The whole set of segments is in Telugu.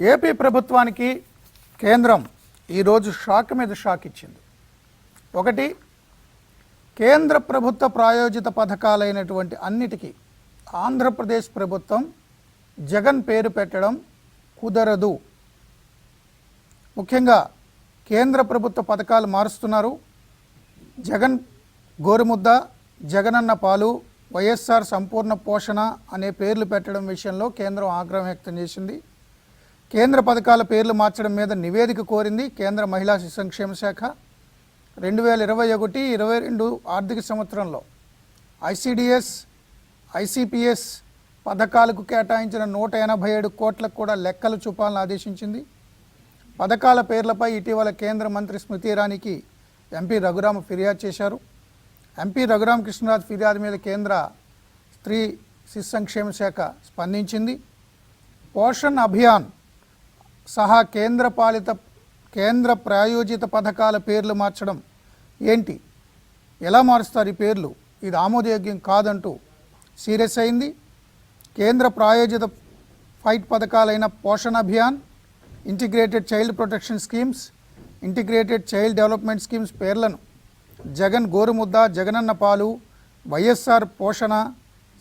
ఏపీ ప్రభుత్వానికి కేంద్రం ఈరోజు షాక్ మీద షాక్ ఇచ్చింది. ఒకటి, కేంద్ర ప్రభుత్వ ప్రాయోజిత పథకాలైనటువంటి అన్నిటికీ ఆంధ్రప్రదేశ్ ప్రభుత్వం జగన్ పేరు పెట్టడం కుదరదు. ముఖ్యంగా కేంద్ర ప్రభుత్వ పథకాలు మారుస్తున్నారు. జగన్ గోరుముద్ద, జగనన్న పాలు, వైఎస్ఆర్ సంపూర్ణ పోషణ అనే పేర్లు పెట్టడం విషయంలో కేంద్రం ఆగ్రహం వ్యక్తం చేసింది. కేంద్ర పథకాల పేర్లు మార్చడం మీద నివేదిక కోరింది కేంద్ర మహిళా శిశు సంక్షేమ శాఖ. 2021-22 ఆర్థిక సంవత్సరంలో ఐసిడిఎస్, ఐసిపిఎస్ పథకాలకు కేటాయించిన 187 కోట్లకు కూడా లెక్కలు చూపాలని ఆదేశించింది. పథకాల పేర్లపై ఇటీవల కేంద్ర మంత్రి స్మృతి ఇరానీకి ఎంపీ రఘురామ ఫిర్యాదు చేశారు. ఎంపీ రఘురామకృష్ణరాజు ఫిర్యాదు మీద కేంద్ర స్త్రీ శిశు సంక్షేమ శాఖ స్పందించింది. పోషణ్ అభియాన్ సహా కేంద్ర ప్రాయోజిత పథకాల పేర్లు మార్చడం ఏంటి, ఎలా మారుస్తారు ఈ పేర్లు, ఇది ఆమోదయోగ్యం కాదంటూ సీరియస్ అయింది. కేంద్ర ప్రాయోజిత ఫైట్ పథకాలైన Poshan Abhiyan, integrated child protection schemes, integrated child development schemes పేర్లను జగన్ గోరుముద్ద, జగనన్న పాలు, వైఎస్ఆర్ పోషణ,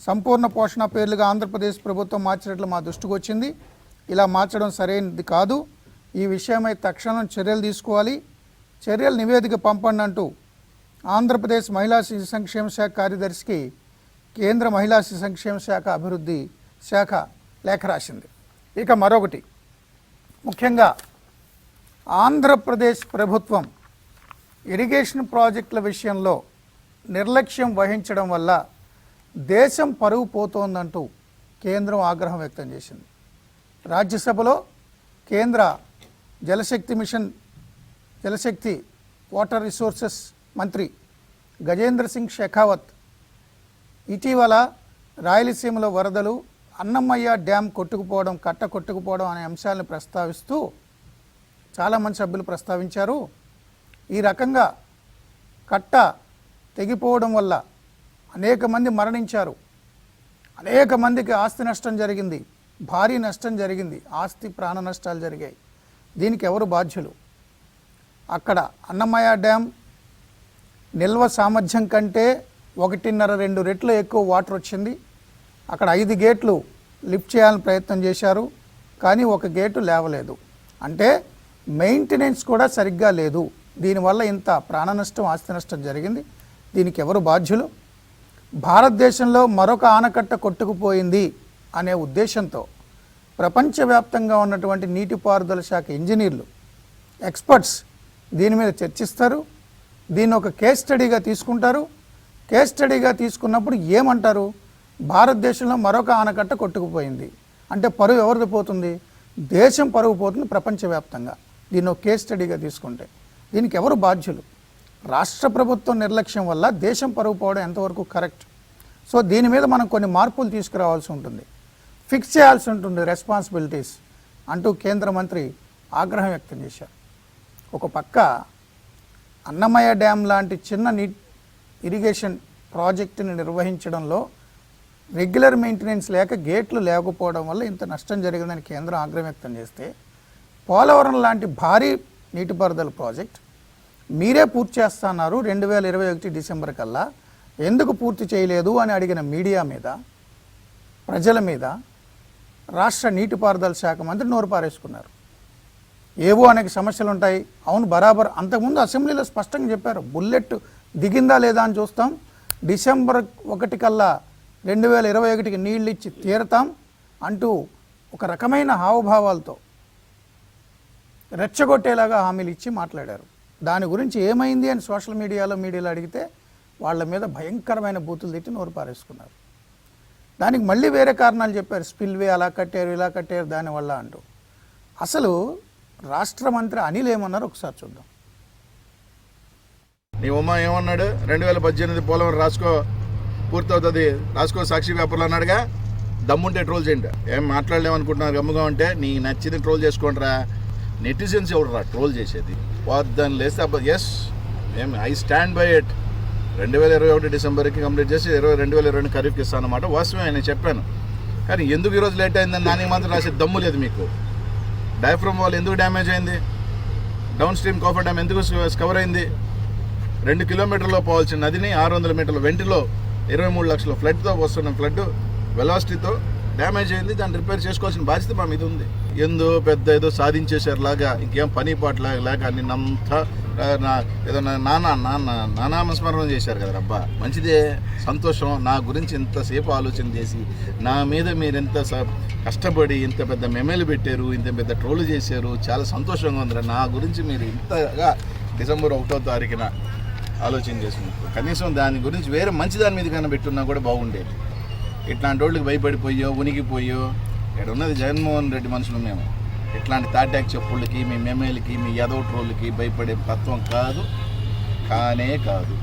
సంపూర్ణ పోషణ పేర్లుగా ఆంధ్రప్రదేశ్ ప్రభుత్వం మార్చినట్లు మా దృష్టికి వచ్చింది. ఇలా మార్చడం సరైనది కాదు. ఈ విషయమై తక్షణం చర్యలు తీసుకోవాలి, చర్యల నివేదిక పంపండి అంటూ ఆంధ్రప్రదేశ్ మహిళా శిశు సంక్షేమ శాఖ కార్యదర్శికి కేంద్ర మహిళా శిశు సంక్షేమ శాఖ అభివృద్ధి శాఖ లేఖ రాసింది. ఇక మరొకటి, ముఖ్యంగా ఆంధ్రప్రదేశ్ ప్రభుత్వం ఇరిగేషన్ ప్రాజెక్టుల విషయంలో నిర్లక్ష్యం వహించడం వల్ల దేశం పరువు పోతోందంటూ కేంద్రం ఆగ్రహం వ్యక్తం చేసింది. రాజ్యసభలో కేంద్ర జలశక్తి వాటర్ రిసోర్సెస్ మంత్రి గజేంద్ర సింగ్ షెకావత్ ఇటీవల రాయలసీమలో వరదలు, అన్నమయ్య డ్యామ్ కొట్టుకుపోవడం అనే అంశాలను ప్రస్తావిస్తూ చాలామంది సభ్యులు ప్రస్తావించారు. ఈ రకంగా కట్ట తెగిపోవడం వల్ల అనేక మంది మరణించారు, అనేక మందికి ఆస్తి నష్టం జరిగింది, భారీ నష్టం జరిగింది, ఆస్తి ప్రాణ నష్టాలు జరిగాయి. దీనికి ఎవరు బాధ్యులు? అక్కడ అన్నమయ్య డ్యామ్ నిల్వ సామర్థ్యం కంటే 1.5-2 రెట్లు ఎక్కువ వాటర్ వచ్చింది. అక్కడ 5 గేట్లు లిఫ్ట్ చేయాలని ప్రయత్నం చేశారు, కానీ 1 గేటు లేవలేదు. అంటే మెయింటెనెన్స్ కూడా సరిగ్గా లేదు. దీనివల్ల ఇంత ప్రాణ నష్టం, ఆస్తి నష్టం జరిగింది. దీనికి ఎవరు బాధ్యులు? భారతదేశంలో మరొక ఆనకట్ట కొట్టుకుపోయింది అనే ఉద్దేశంతో ప్రపంచవ్యాప్తంగా ఉన్నటువంటి నీటిపారుదల శాఖ ఇంజనీర్లు, ఎక్స్పర్ట్స్ దీని మీద చర్చిస్తారు. దీన్ని ఒక కేస్ స్టడీగా తీసుకుంటారు. కేస్ స్టడీగా తీసుకున్నప్పుడు ఏమంటారు? భారతదేశంలో మరొక ఆనకట్ట కొట్టుకుపోయింది అంటే పరువు ఎవరిది పోతుంది? దేశం పరువు పోతుంది ప్రపంచవ్యాప్తంగా. దీన్ని ఒక కేస్ స్టడీగా తీసుకుంటే దీనికి ఎవరు బాధ్యులు? రాష్ట్ర ప్రభుత్వం నిర్లక్ష్యం వల్ల దేశం పరువు పోవడం ఎంతవరకు కరెక్ట్? సో దీని మీద మనం కొన్ని మార్పులు తీసుకురావాల్సి ఉంటుంది, ఫిక్స్ చేయాల్సి ఉంటుంది రెస్పాన్సిబిలిటీస్ అంటూ కేంద్ర మంత్రి ఆగ్రహం వ్యక్తం చేశారు. ఒక పక్క అన్నమయ్య డ్యామ్ లాంటి చిన్న ఇరిగేషన్ ప్రాజెక్టుని నిర్వహించడంలో రెగ్యులర్ మెయింటెనెన్స్ లేక గేట్లు లేకపోవడం వల్ల ఇంత నష్టం జరిగిందని కేంద్రం ఆగ్రహం వ్యక్తం చేస్తే, పోలవరం లాంటి భారీ నీటిపారుదల ప్రాజెక్ట్ మీరే పూర్తి చేస్తున్నారు 2021 డిసెంబర్ కల్లా, ఎందుకు పూర్తి చేయలేదు అని అడిగిన మీడియా మీద, ప్రజల మీద రాష్ట్ర నీటిపారుదల శాఖ మంత్రి నోరు పారేసుకున్నారు. ఏవో అనేక సమస్యలు ఉంటాయి. అవును, బరాబర్. అంతకుముందు అసెంబ్లీలో స్పష్టంగా చెప్పారు, బుల్లెట్ దిగిందా లేదా అని చూస్తాం, డిసెంబర్ 1 కల్లా 2021కి నీళ్ళు ఇచ్చి తీరతాం అంటూ ఒక రకమైన హావభావాలతో రెచ్చగొట్టేలాగా హామీలు ఇచ్చి మాట్లాడారు. దాని గురించి ఏమైంది అని సోషల్ మీడియాలో అడిగితే వాళ్ళ మీద భయంకరమైన బూతులు తిట్టి నోరు పారేసుకున్నారు. దానికి మళ్ళీ వేరే కారణాలు చెప్పారు, స్పిల్వే అలా కట్టారు, ఇలా కట్టారు దానివల్ల అంటూ. అసలు రాష్ట్ర మంత్రి అనిల్ ఏమన్నారు ఒకసారి చూద్దాం. నీ ఉమ్మ ఏమన్నాడు? 2018 పోలవరం రాసుకో, పూర్తవుతుంది, రాసుకో సాక్షి పేపర్లో అన్నాడుగా. దమ్ముంటే ట్రోల్ చేయండి. ఏం మాట్లాడలేమనుకుంటున్నారు? గమ్ముగా ఉంటే నీ నచ్చింది ట్రోల్ చేసుకోండిరా. నెటిజన్స్ ఎవరురా ట్రోల్ చేసేది? దాన్ని లేస్తే yes I stand by it. 2021 డిసెంబర్కి కంప్లీట్ చేసి 2022 ఖరీఫ్కి ఇస్తాను అన్నమాట. వాస్తవమే, నేను చెప్పాను. కానీ ఎందుకు ఈరోజు లేట్ అయిందని నాని మాత్రం రాసే దమ్ము లేదు మీకు. డయాఫ్రమ్ వాల్ ఎందుకు డ్యామేజ్ అయింది? డౌన్ స్ట్రీమ్ కాఫర్ డ్యామ్ ఎందుకు కవర్ అయింది? 2 కిలోమీటర్లో పోవాల్సిన నదిని 600 మీటర్ల వెంటిలో 23 లక్షల ఫ్లడ్తో వస్తున్న ఫ్లడ్ వెలాసిటీతో డ్యామేజ్ అయింది. దాన్ని రిపేర్ చేసుకోవాల్సిన బాధ్యత మా మీద ఉంది. ఏదో సాధించేశారు లాగా, ఇంకేం పని పాట లేక నిన్నంతా ఏదో నానామస్మరణ చేశారు కదా అబ్బా. మంచిదే, సంతోషం. నా గురించి ఇంతసేపు ఆలోచన చేసి నా మీద మీరు ఎంత కష్టపడి ఇంత పెద్ద మెమేలు పెట్టారు, ఇంత పెద్ద ట్రోల్ చేశారు, చాలా సంతోషంగా ఉందిరా. నా గురించి మీరు ఇంతగా డిసెంబర్ 1వ తారీఖున ఆలోచన చేసినప్పుడు కనీసం దాని గురించి వేరే మంచి దాని మీద కన్నా పెట్టున్నా కూడా బాగుండేది. ఇట్లాంటి వాళ్ళకి భయపడిపోయో ఉనికిపోయో ఇక్కడ ఉన్నది జగన్మోహన్ రెడ్డి మనుషులు మేము. ఇట్లాంటి తాటాక్ చెప్పులకి, మీ మెమేలకి, మీ యాదవ్ ట్రోళ్ళకి భయపడే తత్వం కానే కాదు.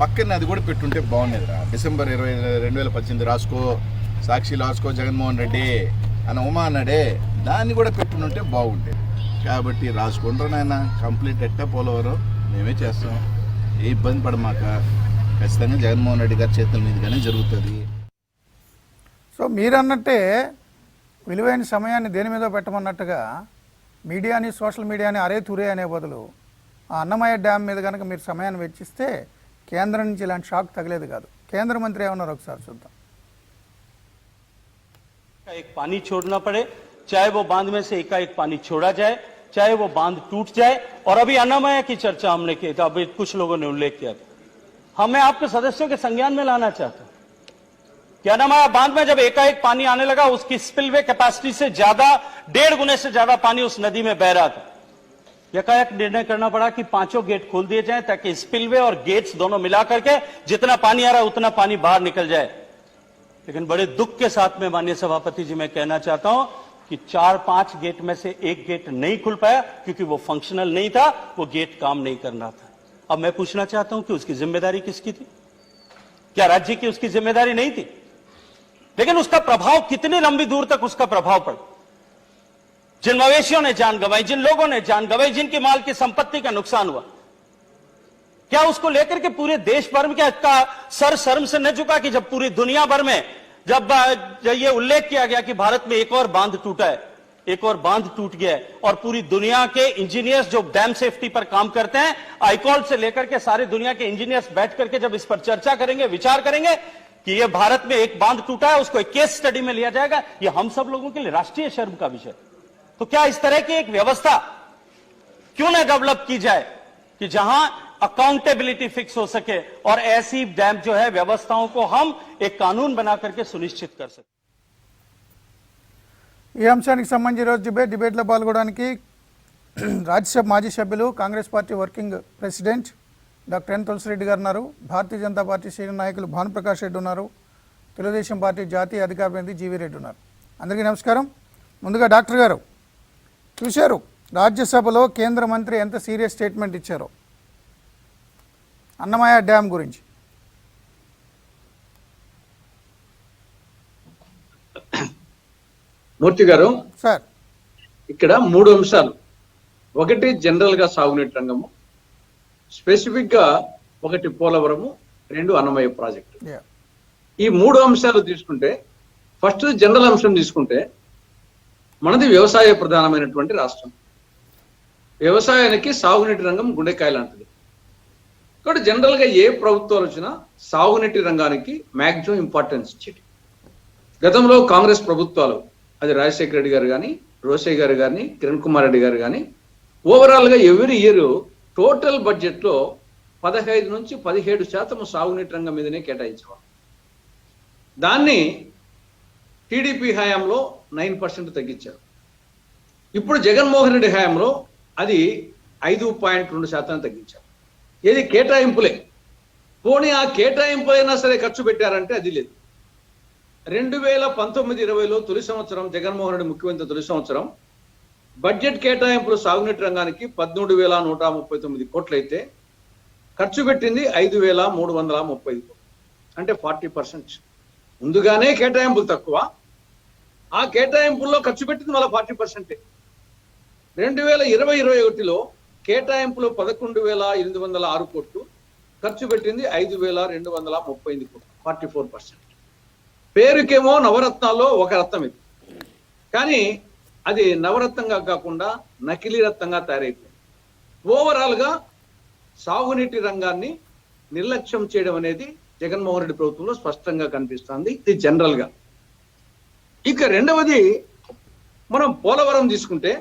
పక్కన అది కూడా పెట్టుంటే బాగుండేదిరా. డిసెంబర్ 20, 2018 రాసుకో, సాక్షి రాసుకో జగన్మోహన్ రెడ్డి అని ఉమా అన్నాడే, దాన్ని కూడా పెట్టుంటే బాగుండేది. కాబట్టి రాసుకుంటారు నాయన, కంప్లీట్ ఎట్టా పోలవరం మేమే చేస్తాం, ఏ ఇబ్బంది పడమాక. ఖచ్చితంగా జగన్మోహన్ రెడ్డి గారి చేతుల మీదుగానే జరుగుతుంది. సో మీరు అన్నట్టే విలువైన సమయాన్ని దేని మీద పెట్టమన్నట్టుగా మీడియాని, సోషల్ మీడియాని అరే తురే అనే బదులు ఆ అన్నమయ్య డ్యామ్ మీద కనుక మీరు సమయాన్ని వెచ్చిస్తే కేంద్రం నుంచి ఇలాంటి షాక్ తగలేదు కాదు. కేంద్ర మంత్రి ఏమన్నారు ఒకసారి చూద్దాం. एक पानी छोड़ना पड़े, चाहे वो बांध में से एकाएक पानी छोड़ा जाए, चाहे वो बांध टूट जाए। और अभी अन्नमया की चर्चा हमने की था, अभी कुछ लोगों ने उल्लेख किया था, हमें आपके सदस्यों के संज्ञान में लाना चाहता हूं कि अन्नमया बांध में जब एकाएक पानी आने लगा, उसकी स्पिलवे कैपेसिटी से ज्यादा, 1.5 गुने से ज्यादा पानी उस नदी में बह रहा था। एकाएक निर्णय करना पड़ा कि 5 गेट खोल दिए जाएं ताकि स्पिलवे और गेट्स दोनों मिला करके जितना पानी आ रहा है उतना पानी बाहर निकल जाए। लेकिन बड़े दुख के साथ में माननीय सभापति जी मैं कहना चाहता हूं कि 4-5 गेट में से एक गेट नहीं खुल पाया क्योंकि वो फंक्शनल नहीं था, वो गेट काम नहीं करना था। अब मैं पूछना चाहता हूं कि उसकी जिम्मेदारी किसकी थी? क्या राज्य की उसकी जिम्मेदारी नहीं थी? लेकिन उसका प्रभाव कितनी लंबी दूर तक उसका प्रभाव पड़ा। जिन मवेशियों ने जान गंवाई, जिन लोगों ने जान गंवाई, जिनकी माल की संपत्ति का नुकसान हुआ, क्या उसको लेकर के पूरे देश भर में क्या का सर शर्म से न झुका कि जब पूरी दुनिया भर में जब ये उल्लेख किया गया कि भारत में एक और बांध टूटा है, एक और बांध टूट गया है, और पूरी दुनिया के इंजीनियर्स जो डैम सेफ्टी पर काम करते हैं, आईकॉल से लेकर के सारे दुनिया के इंजीनियर्स बैठ करके जब इस पर चर्चा करेंगे, विचार करेंगे कि ये भारत में एक बांध टूटा है, उसको एक केस स्टडी में लिया जाएगा, ये हम सब लोगों के लिए राष्ट्रीय शर्म का विषय। तो क्या इस तरह की एक व्यवस्था क्यों न डेवलप की जाए कि जहां अकाउंटेबिलिटी फिक्स हो सके और ऐसी डैम जो है व्यवस्थाओं को हम एक कानून बना करके सुनिश्चित कर सके। ఈ అంశానికి సంబంధించి ఈరోజు డిబేట్లో పాల్గొనడానికి రాజ్యసభ మాజీ సభ్యులు, Congress party working president doctor N Tulasi Reddy గారు ఉన్నారు, భారతీయ జనతా పార్టీ సీనియర్ నాయకులు భానుప్రకాష్ రెడ్డి ఉన్నారు, తెలుగుదేశం పార్టీ జాతీయ అధికార ప్రతినిధి జీవీ రెడ్డి ఉన్నారు. అందరికీ నమస్కారం. ముందుగా డాక్టర్ గారు, చూశారు రాజ్యసభలో కేంద్ర మంత్రి ఎంత సీరియస్ స్టేట్మెంట్ ఇచ్చారో అన్నమయ్య డ్యామ్ గురించి. మూర్తి గారు, సార్ ఇక్కడ 3 అంశాలు. ఒకటి జనరల్ గా సాగునీటి రంగము, స్పెసిఫిక్ గా ఒకటి పోలవరము, 2 అన్నమయ్య ప్రాజెక్టు. ఈ 3 అంశాలు తీసుకుంటే, ఫస్ట్ జనరల్ అంశం తీసుకుంటే, మనది వ్యవసాయ ప్రధానమైనటువంటి రాష్ట్రం. వ్యవసాయానికి సాగునీటి రంగం గుండెకాయ లాంటిది. కాబట్టి జనరల్ గా ఏ ప్రభుత్వాలు వచ్చినా సాగునీటి రంగానికి మాక్సిమం ఇంపార్టెన్స్ ఇచ్చేది. గతంలో కాంగ్రెస్ ప్రభుత్వాలు, అది రాజశేఖర రెడ్డి గారు కానీ, రోసయ్య గారు కానీ, కిరణ్ కుమార్ రెడ్డి గారు కానీ, ఓవరాల్ గా ఎవ్రీ ఇయర్ టోటల్ బడ్జెట్ లో 15 నుంచి 17% సాగునీటి రంగం మీదనే కేటాయించేవారు. దాన్ని టీడీపీ హయాంలో 9% తగ్గించారు. ఇప్పుడు జగన్మోహన్ రెడ్డి హయాంలో అది 5.2% తగ్గించారు. ఏది కేటాయింపులే. పోనీ ఆ కేటాయింపులైనా సరే ఖర్చు పెట్టారంటే అది లేదు. 2019-20లో తొలి సంవత్సరం, జగన్మోహన్ రెడ్డి ముఖ్యమంత్రి తొలి సంవత్సరం బడ్జెట్ కేటాయింపులు సాగునీటి రంగానికి 13,139 కోట్లు అయితే ఖర్చు పెట్టింది 5,335 కోట్లు, అంటే 40%. ముందుగానే కేటాయింపులు తక్కువ, ఆ కేటాయింపుల్లో ఖర్చు పెట్టింది మళ్ళీ 40%. 2020-21లో కేటాయింపులు 11,806 కోట్లు, ఖర్చు పెట్టింది 5,238 కోట్లు, 44%. పేరుకేమో నవరత్నాల్లో ఒక రత్నం ఇది, కానీ అది నవరత్నంగా కాకుండా నకిలీ రత్నంగా తయారైపోయింది. ఓవరాల్గా సాగునీటి రంగాన్ని నిర్లక్ష్యం చేయడం అనేది జగన్మోహన్ రెడ్డి ప్రభుత్వంలో స్పష్టంగా కనిపిస్తుంది. ఇది జనరల్గా. ఇక రెండవది, మనం పోలవరం తీసుకుంటే,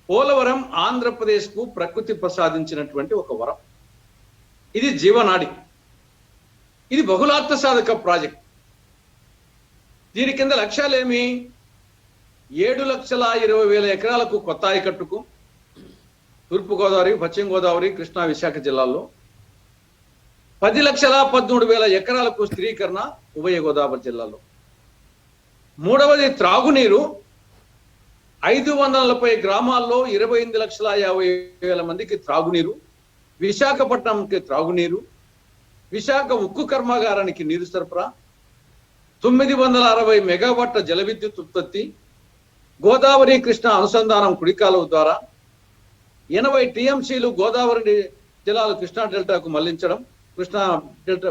పోలవరం ఆంధ్రప్రదేశ్కు ప్రకృతి ప్రసాదించినటువంటి ఒక వరం. ఇది జీవనాడి, ఇది బహుళార్థ సాధక ప్రాజెక్ట్. దీని కింద లక్ష్యాలేమి? 7,20,000 ఎకరాలకు కొత్త ఆయకట్టుకు తూర్పుగోదావరి, పశ్చిమ గోదావరి, కృష్ణా, విశాఖ జిల్లాల్లో, 10,13,000 ఎకరాలకు స్థిరీకరణ ఉభయ గోదావరి జిల్లాలో. మూడవది త్రాగునీరు, 540 గ్రామాల్లో 28,50,000 మందికి త్రాగునీరు, విశాఖపట్నంకి త్రాగునీరు, విశాఖ ఉక్కు కర్మాగారానికి నీరు సరఫరా, 960 మెగావాట్ల జల విద్యుత్ ఉత్పత్తి, గోదావరి కృష్ణ అనుసంధానం కుడికాలువ ద్వారా 80 టీఎంసీలు గోదావరి జలాలు కృష్ణా డెల్టాకు మళ్లించడం,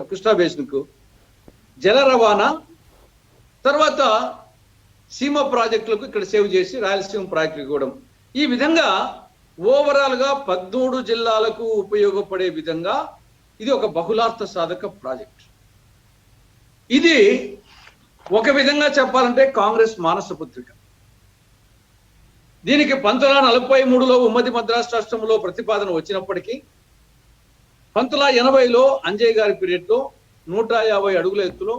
కృష్ణా బేసిన్కు జల రవాణా, తర్వాత సీమ ప్రాజెక్టులకు ఇక్కడ సేవ్ చేసి రాయలసీమ ప్రాజెక్టులకు ఇవ్వడం. ఈ విధంగా ఓవరాల్ గా 13 జిల్లాలకు ఉపయోగపడే విధంగా ఇది ఒక బహుళార్థ సాధక ప్రాజెక్ట్. ఇది ఒక విధంగా చెప్పాలంటే కాంగ్రెస్ మానస పుత్రిక. దీనికి 1943లో ఉమ్మడి మద్రాసు రాష్ట్రంలో ప్రతిపాదన వచ్చినప్పటికీ 1980లో అంజయ్ గారి పీరియడ్లో 150 అడుగుల ఎత్తులో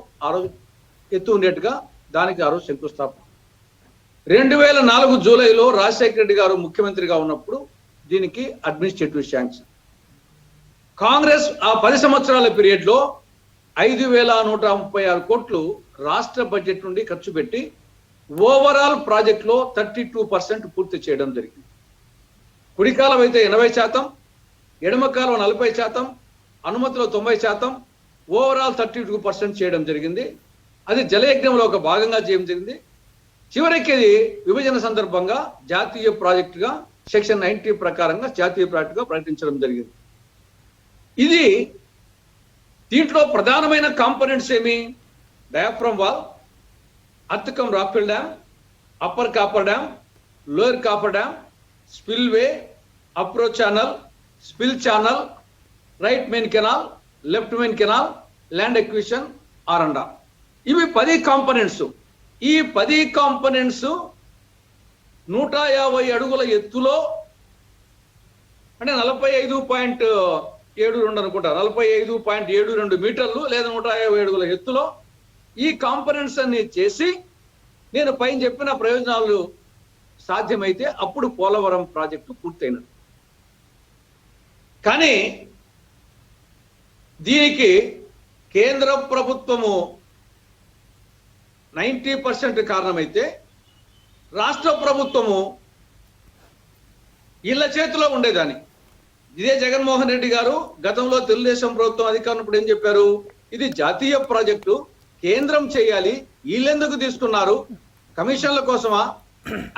ఎత్తు ఉండేట్టుగా దానికి ఆ రోజు శంకుస్థాపన. 2004 జూలైలో రాజశేఖర రెడ్డి గారు ముఖ్యమంత్రిగా ఉన్నప్పుడు దీనికి అడ్మినిస్ట్రేటివ్ శాంక్షన్. కాంగ్రెస్ ఆ 10 సంవత్సరాల పీరియడ్ లో 5,136 కోట్లు రాష్ట్ర బడ్జెట్ నుండి ఖర్చు పెట్టి ఓవరాల్ ప్రాజెక్ట్ లో 32% పూర్తి చేయడం జరిగింది. కుడికాలం అయితే 80%, ఎడమ కాలం 40%, అనుమతిలో 90%, ఓవరాల్ 32% చేయడం జరిగింది. అది జలయజ్ఞంలో ఒక భాగంగా చేయడం జరిగింది. చివరికి విభజన సందర్భంగా జాతీయ ప్రాజెక్టుగా సెక్షన్ 90 ప్రకారంగా జాతీయ ప్రాజెక్టుగా ప్రకటించడం జరిగింది. ఇది దీంట్లో ప్రధానమైన కాంపోనెంట్స్ ఏమి? Diaphragm wall, earth cum rockfill dam, upper coffer dam, lower coffer dam, spillway, approach channel, spill channel, right main canal, left main canal, land acquisition, ఆరండా. ఇవి 10 కాంపోనెంట్స్. ఈ 10 కాంపోనెంట్స్ 150 అడుగుల ఎత్తులో, అంటే 45.72 అనుకుంటా, 45.72 మీటర్లు లేదా 150 అడుగుల ఎత్తులో ఈ కాంపోనెంట్స్ అన్ని చేసి నేను పైన చెప్పిన ప్రయోజనాలు సాధ్యమైతే అప్పుడు పోలవరం ప్రాజెక్టు పూర్తయినది. కానీ దీనికి కేంద్ర ప్రభుత్వము 90% కారణమైతే రాష్ట్ర ప్రభుత్వము ఇళ్ల చేతిలో ఉండేదాన్ని. ఇదే జగన్మోహన్ రెడ్డి గారు గతంలో తెలుగుదేశం ప్రభుత్వం అధికారం ఏం చెప్పారు? ఇది జాతీయ ప్రాజెక్టు, కేంద్రం చేయాలి, వీళ్ళెందుకు తీసుకున్నారు, కమిషన్ల కోసమా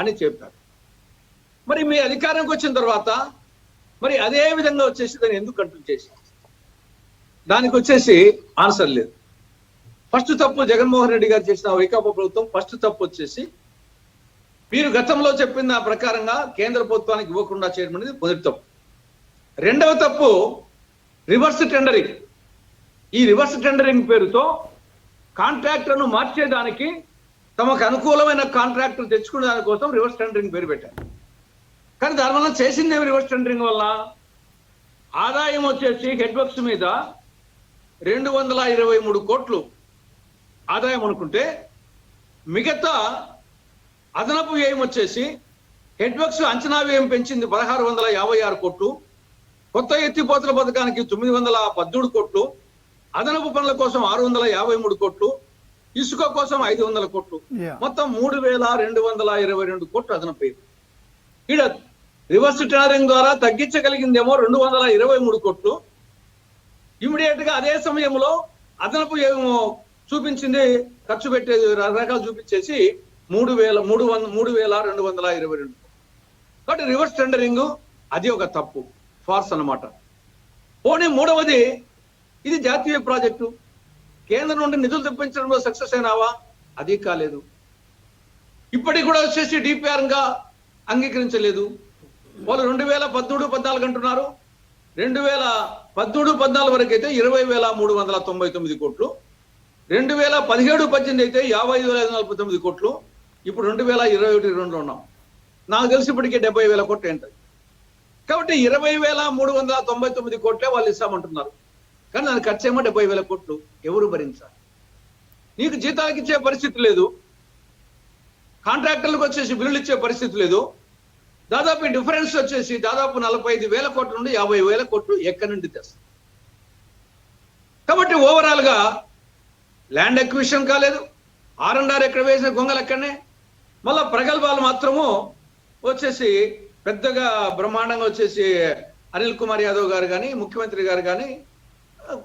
అని చెప్పారు. మరి మీ అధికారంకి వచ్చిన తర్వాత మరి అదే విధంగా వచ్చేసి దాన్ని ఎందుకు కంట్రోల్ చేశారు? దానికి వచ్చేసి ఆన్సర్ లేదు. ఫస్ట్ తప్పు జగన్మోహన్ రెడ్డి గారు చేసిన వైకాపా ప్రభుత్వం ఫస్ట్ తప్పు వచ్చేసి మీరు గతంలో చెప్పిన ప్రకారంగా కేంద్ర ప్రభుత్వానికి ఇవ్వకుండా చేయడం అనేది మొదటి తప్పు. రెండవ తప్పు రివర్స్ టెండరింగ్. ఈ రివర్స్ టెండరింగ్ పేరుతో కాంట్రాక్టర్ను మార్చేదానికి, తమకు అనుకూలమైన కాంట్రాక్టర్ తెచ్చుకునే దానికోసం రివర్స్ టెండరింగ్ పేరు పెట్టారు. కానీ దానివల్ల చేసిందేమి? రివర్స్ టెండరింగ్ వల్ల ఆదాయం వచ్చేసి హెడ్ వర్క్స్ మీద 223 కోట్లు ఆదాయం అనుకుంటే, మిగతా అదనపు వ్యయం వచ్చేసి హెడ్ వర్క్స్ అంచనా వ్యయం పెంచింది 1,656 కోట్లు, కొత్త ఎత్తిపోతల పథకానికి 913 కోట్లు, అదనపు పనుల కోసం 653 కోట్లు, ఇసుక కోసం 500 కోట్లు, మొత్తం 3,222 కోట్లు అదనపు. ఇక్కడ రివర్స్ టెండరింగ్ ద్వారా తగ్గించగలిగిందేమో 223 కోట్లు. ఇమీడియట్ గా అదే సమయంలో అదనపు చూపించింది, ఖర్చు పెట్టేది రకాలు చూపించేసి 3,222. కాబట్టి రివర్స్ టెండరింగ్ అది ఒక తప్పు, ఫార్స్ అన్నమాట. పోనీ మూడవది, ఇది జాతీయ ప్రాజెక్టు, కేంద్రం నుండి నిధులు తెప్పించడంలో సక్సెస్ అయినావా? అది కాలేదు. ఇప్పటికి కూడా వచ్చేసి డిపిఆర్ గా అంగీకరించలేదు. వాళ్ళు 2013-14 అంటున్నారు. 2013-14 వరకు అయితే 20,399 కోట్లు, 2017-18 అయితే 55,549 కోట్లు, ఇప్పుడు 2021-22 ఉన్నాం. నాకు తెలిసి ఇప్పటికే 70,000 కోట్లు ఏంటది. కాబట్టి 20,399 కోట్లే వాళ్ళు ఇస్తామంటున్నారు. కానీ దాని ఖర్చు ఏమో 70,000 కోట్లు. ఎవరు భరించాలి? నీకు జీతాలకు ఇచ్చే పరిస్థితి లేదు, కాంట్రాక్టర్లకు వచ్చేసి బిల్లులు ఇచ్చే పరిస్థితి లేదు. దాదాపు డిఫరెన్స్ వచ్చేసి దాదాపు 45,000 కోట్ల నుండి 50,000 కోట్లు ఎక్కడి నుండి తెస్తారు? కాబట్టి ఓవరాల్ గా ల్యాండ్ ఎక్విజిషన్ కాలేదు, R&R ఎక్కడ వేసిన గొంగలు ఎక్కడనే, మళ్ళా ప్రగల్భాలు మాత్రము వచ్చేసి పెద్దగా బ్రహ్మాండంగా వచ్చేసి అనిల్ కుమార్ యాదవ్ గారు కానీ ముఖ్యమంత్రి గారు కానీ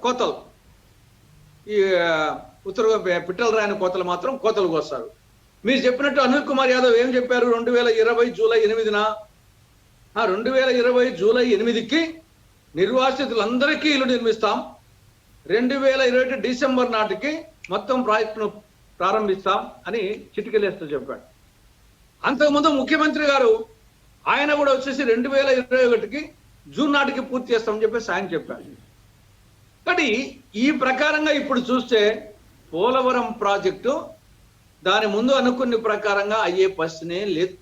కోతలు, ఈ ఉత్తర పిట్టలు రాని కోతలు మాత్రం కోతలు కోస్తారు. మీరు చెప్పినట్టు అనిల్ కుమార్ యాదవ్ ఏం చెప్పారు? 2020 జూలై 8న 2020 జూలై 8కి నిర్వాసితులందరికీ ఇల్లు నిర్మిస్తాం, 2021 డిసెంబర్ నాటికి మొత్తం ప్రాజెక్టును ప్రారంభిస్తాం అని చిటికలేస్తూ చెప్పాడు. అంతకుముందు ముఖ్యమంత్రి గారు ఆయన కూడా వచ్చేసి 2021కి జూన్ నాటికి పూర్తి చేస్తామని చెప్పేసి ఆయన చెప్పారు. కానీ ఈ ప్రకారంగా ఇప్పుడు చూస్తే పోలవరం ప్రాజెక్టు దాని ముందు అనుకున్న ప్రకారంగా అయ్యే పరిస్థితినే లేదు.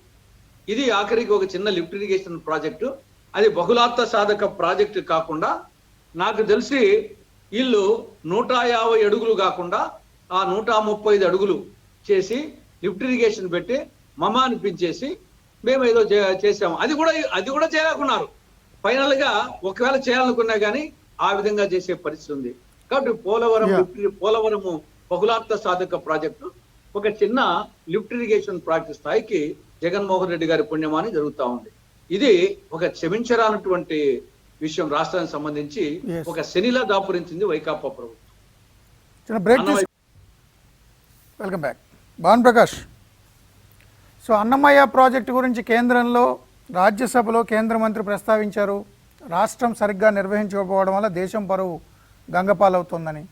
ఇది ఆఖరికి ఒక చిన్న లిఫ్ట్ ఇరిగేషన్ ప్రాజెక్టు, అది బహుళార్థ సాధక ప్రాజెక్టు కాకుండా నాకు తెలిసి వీళ్ళు 150 అడుగులు కాకుండా ఆ 135 అడుగులు చేసి లిఫ్ట్ ఇరిగేషన్ పెట్టి మమ అనిపించేసి మేము ఏదో చేసాము. అది కూడా చేయాలనుకున్నారు. ఫైనల్ గా ఒకవేళ చేయాలనుకున్నా కానీ ఆ విధంగా చేసే పరిస్థితి ఉంది. కాబట్టి పోలవరము బహుళార్థ సాధక ప్రాజెక్టు ఒక చిన్న లిఫ్ట్ ఇరిగేషన్ ప్రాజెక్టు స్థాయికి జగన్మోహన్ రెడ్డి గారి పుణ్యమాని జరుగుతూ ఉంది. ఇది ఒక క్షమించరానటువంటి విషయం. రాష్ట్రానికి సంబంధించి ఒక శనిలా దాపురించింది వైకాపా ప్రభుత్వం. Welcome back. Bhanu Prakash, so Annamayya project గురించి కేంద్రంలో రాజ్యసభలో కేంద్ర మంత్రి ప్రస్తావించారు. రాష్ట్రం సరిగ్గా నిర్వహించకపోవడం వల్ల దేశం పరువు గంగపాలవుతుందని,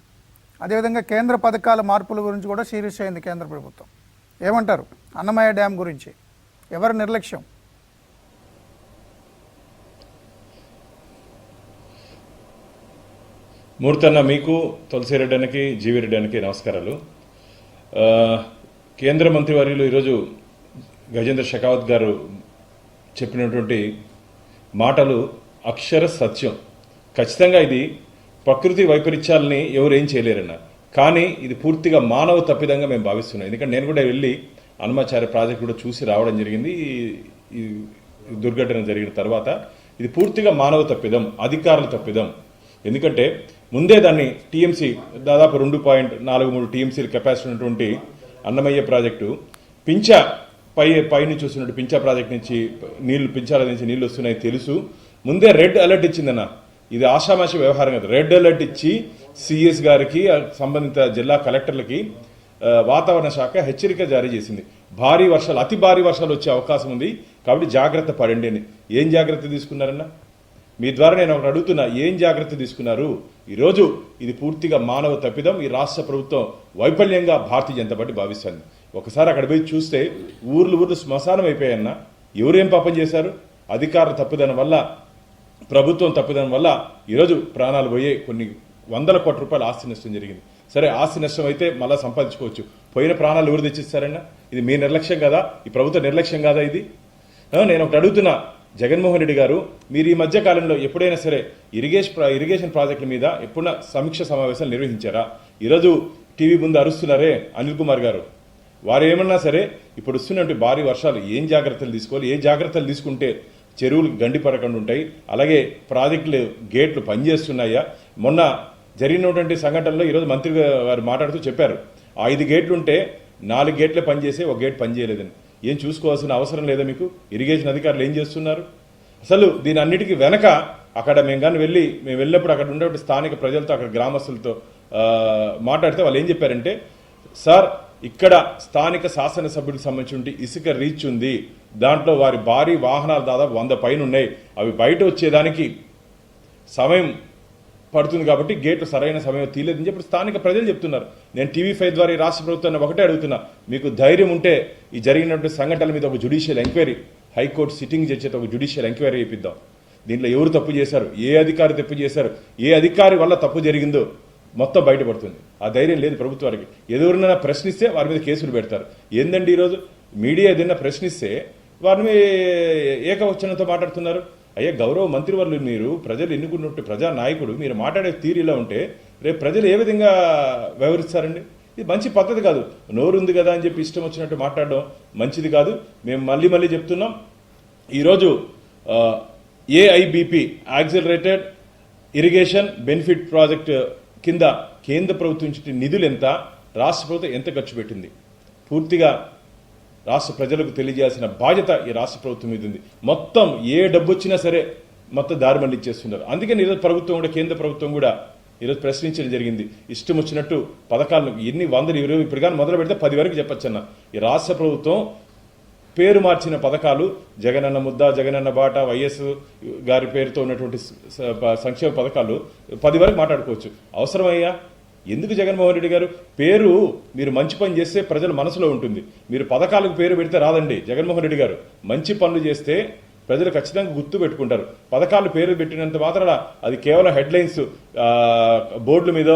అదేవిధంగా కేంద్ర పథకాల మార్పుల గురించి కూడా సీరియస్ అయింది కేంద్ర ప్రభుత్వం. ఏమంటారు అన్నమయ్య డ్యామ్ గురించి? ఎవరి నిర్లక్ష్యం? మూర్తన్న, మీకు తులసిరెడ్డి అన్నకి జీవిరెడ్డి అన్నకి నమస్కారాలు. కేంద్ర మంత్రి వర్యులు ఈరోజు గజేంద్ర షెకావత్ గారు చెప్పినటువంటి మాటలు అక్షర సత్యం. ఖచ్చితంగా ఇది ప్రకృతి వైపరీత్యాలని ఎవరు ఏం చేయలేరన్న, కానీ ఇది పూర్తిగా మానవ తప్పిదంగా మేము భావిస్తున్నాం. ఎందుకంటే నేను కూడా వెళ్ళి అన్నమాచార్య ప్రాజెక్ట్ కూడా చూసి రావడం జరిగింది. ఈ దుర్ఘటన జరిగిన తర్వాత ఇది పూర్తిగా మానవ తప్పిదం, అధికారుల తప్పిదం. ఎందుకంటే ముందే దాన్ని టీఎంసీ దాదాపు 2.43 టీఎంసీల కెపాసిటీ ఉన్నటువంటి అన్నమయ్య ప్రాజెక్టు పింఛా పైనుంచి వస్తున్నట్టు పింఛా ప్రాజెక్ట్ నుంచి పింఛాల నుంచి నీళ్లు వస్తున్నాయి తెలుసు. ముందే రెడ్ అలర్ట్ ఇచ్చిందన్న. ఇది ఆషామాషి వ్యవహారం కాదు. రెడ్ అలర్ట్ ఇచ్చి సిఎస్ గారికి సంబంధిత జిల్లా కలెక్టర్లకి వాతావరణ శాఖ హెచ్చరిక జారీ చేసింది. భారీ వర్షాలు, అతి భారీ వర్షాలు వచ్చే అవకాశం ఉంది, కాబట్టి జాగ్రత్త పడండి అని. ఏం జాగ్రత్త తీసుకున్నారన్న? మీ ద్వారా నేను ఒకటి అడుగుతున్నా, ఏం జాగ్రత్త తీసుకున్నారు? ఈరోజు ఇది పూర్తిగా మానవ తప్పిదం. ఈ రాష్ట్ర ప్రభుత్వం వైఫల్యంగా భారతీయ జనతా పార్టీ భావిస్తుంది. ఒకసారి అక్కడ పోయి చూస్తే ఊర్లు శ్మశానం అయిపోయాయన్న. ఎవరేం పాపం చేశారు? అధికారుల తప్పిదనం వల్ల, ప్రభుత్వం తప్పిదనం వల్ల ఈరోజు ప్రాణాలు పోయే కొన్ని వందల కోట్ల రూపాయల ఆస్తి నష్టం జరిగింది. సరే, ఆస్తి నష్టం అయితే మళ్ళీ సంపాదించుకోవచ్చు. పోయిన ప్రాణాలు ఎవరు తెచ్చిస్తారన్నా? ఇది మీ నిర్లక్ష్యం కాదా? ఈ ప్రభుత్వ నిర్లక్ష్యం కాదా ఇది? నేను ఒకటి అడుగుతున్నా, జగన్మోహన్ రెడ్డి గారు, మీరు ఈ మధ్య కాలంలో ఎప్పుడైనా సరే ఇరిగేషన్ ప్రాజెక్టుల మీద ఎప్పుడైనా సమీక్ష సమావేశాలు నిర్వహించారా? ఈరోజు టీవీ ముందు అరుస్తున్నారే అనిల్ కుమార్ గారు, వారు ఏమన్నా సరే ఇప్పుడు వస్తున్నటువంటి భారీ వర్షాలు ఏం జాగ్రత్తలు తీసుకోవాలి, ఏ జాగ్రత్తలు తీసుకుంటే చెరువులు గండిపడకుండా ఉంటాయి, అలాగే ప్రాజెక్టులు గేట్లు పనిచేస్తున్నాయా? మొన్న జరిగినటువంటి సంఘటనలో ఈరోజు మంత్రి గారు మాట్లాడుతూ చెప్పారు, 5 గేట్లు ఉంటే 4 గేట్లే పనిచేసే, 1 గేట్ పనిచేయలేదని. ఏం చూసుకోవాల్సిన అవసరం లేదా మీకు? ఇరిగేషన్ అధికారులు ఏం చేస్తున్నారు? అసలు దీని అన్నిటికీ వెనక అక్కడ మేము వెళ్ళినప్పుడు అక్కడ ఉన్నటువంటి స్థానిక ప్రజలతో, అక్కడ గ్రామస్తులతో మాట్లాడితే వాళ్ళు ఏం చెప్పారంటే, సార్ ఇక్కడ స్థానిక శాసనసభ్యులకు సంబంధించి ఇసుక రీచ్ ఉంది, దాంట్లో వారి భారీ వాహనాలు దాదాపు 100 పైన ఉన్నాయి, అవి బయట వచ్చేదానికి సమయం పడుతుంది కాబట్టి గేట్లు సరైన సమయం తీయలేదని చెప్పి స్థానిక ప్రజలు చెప్తున్నారు. నేను TV5 ద్వారా ఈ రాష్ట్ర ప్రభుత్వాన్ని ఒకటే అడుగుతున్నా, మీకు ధైర్యం ఉంటే ఈ జరిగినటువంటి సంఘటనల మీద ఒక జ్యుడిషియల్ ఎంక్వైరీ, హైకోర్టు సిట్టింగ్ జడ్జితో ఒక జ్యుడిషియల్ ఎంక్వైరీ చేపిద్దాం. దీంట్లో ఎవరు తప్పు చేశారు, ఏ అధికారి తప్పు చేశారు, ఏ అధికారి వల్ల తప్పు జరిగిందో మొత్తం బయటపడుతుంది. ఆ ధైర్యం లేదు ప్రభుత్వానికి. ఎవరినైనా ప్రశ్నిస్తే వారి మీద కేసులు పెడతారు. ఏందండి ఈరోజు మీడియా ఏదైనా ప్రశ్నిస్తే వారిని ఏకవచనంతో మాట్లాడుతున్నారు. అయ్యా గౌరవ మంత్రివర్యులు, మీరు ప్రజలు ఎన్నుకున్నట్టు ప్రజా నాయకుడు, మీరు మాట్లాడే తీరు ఇలా ఉంటే రేపు ప్రజలు ఏ విధంగా వ్యవహరిస్తారండి? ఇది మంచి పద్ధతి కాదు. నోరుంది కదా అని చెప్పి ఇష్టం వచ్చినట్టు మాట్లాడడం మంచిది కాదు. మేము మళ్ళీ చెప్తున్నాం, ఈరోజు AIBP accelerated irrigation benefit project కింద కేంద్ర ప్రభుత్వం నుంచి నిధులు ఎంత, రాష్ట్ర ప్రభుత్వం ఎంత ఖర్చు పెట్టింది, పూర్తిగా రాష్ట్ర ప్రజలకు తెలియజేయాల్సిన బాధ్యత ఈ రాష్ట్ర ప్రభుత్వం మీద ఉంది. మొత్తం ఏ డబ్బు వచ్చినా సరే మొత్తం దారి మళ్ళీ ఇచ్చేస్తున్నారు. అందుకని ఈరోజు ప్రభుత్వం కూడా, కేంద్ర ప్రభుత్వం కూడా ఈరోజు ప్రశ్నించడం జరిగింది. ఇష్టం వచ్చినట్టు పథకాలను ఎన్ని వందలు ఇప్పుడు కానీ మొదలు పెడితే 10 వరకు చెప్పొచ్చన్న. ఈ రాష్ట్ర ప్రభుత్వం పేరు మార్చిన పథకాలు, జగనన్న ముద్ద, జగనన్న బాట, వైఎస్ గారి పేరుతో ఉన్నటువంటి సంక్షేమ పథకాలు 10 వరకు మాట్లాడుకోవచ్చు. అవసరమయ్యా? ఎందుకు జగన్మోహన్ రెడ్డి గారు పేరు మీరు మంచి పని చేస్తే ప్రజల మనసులో ఉంటుంది. మీరు పథకాలకు పేరు పెడితే రాదండి. జగన్మోహన్ రెడ్డి గారు మంచి పనులు చేస్తే ప్రజలు ఖచ్చితంగా గుర్తు పెట్టుకుంటారు. పథకాలు పేరు పెట్టినంత మాత్రాన అది కేవలం హెడ్లైన్స్ బోర్డుల మీద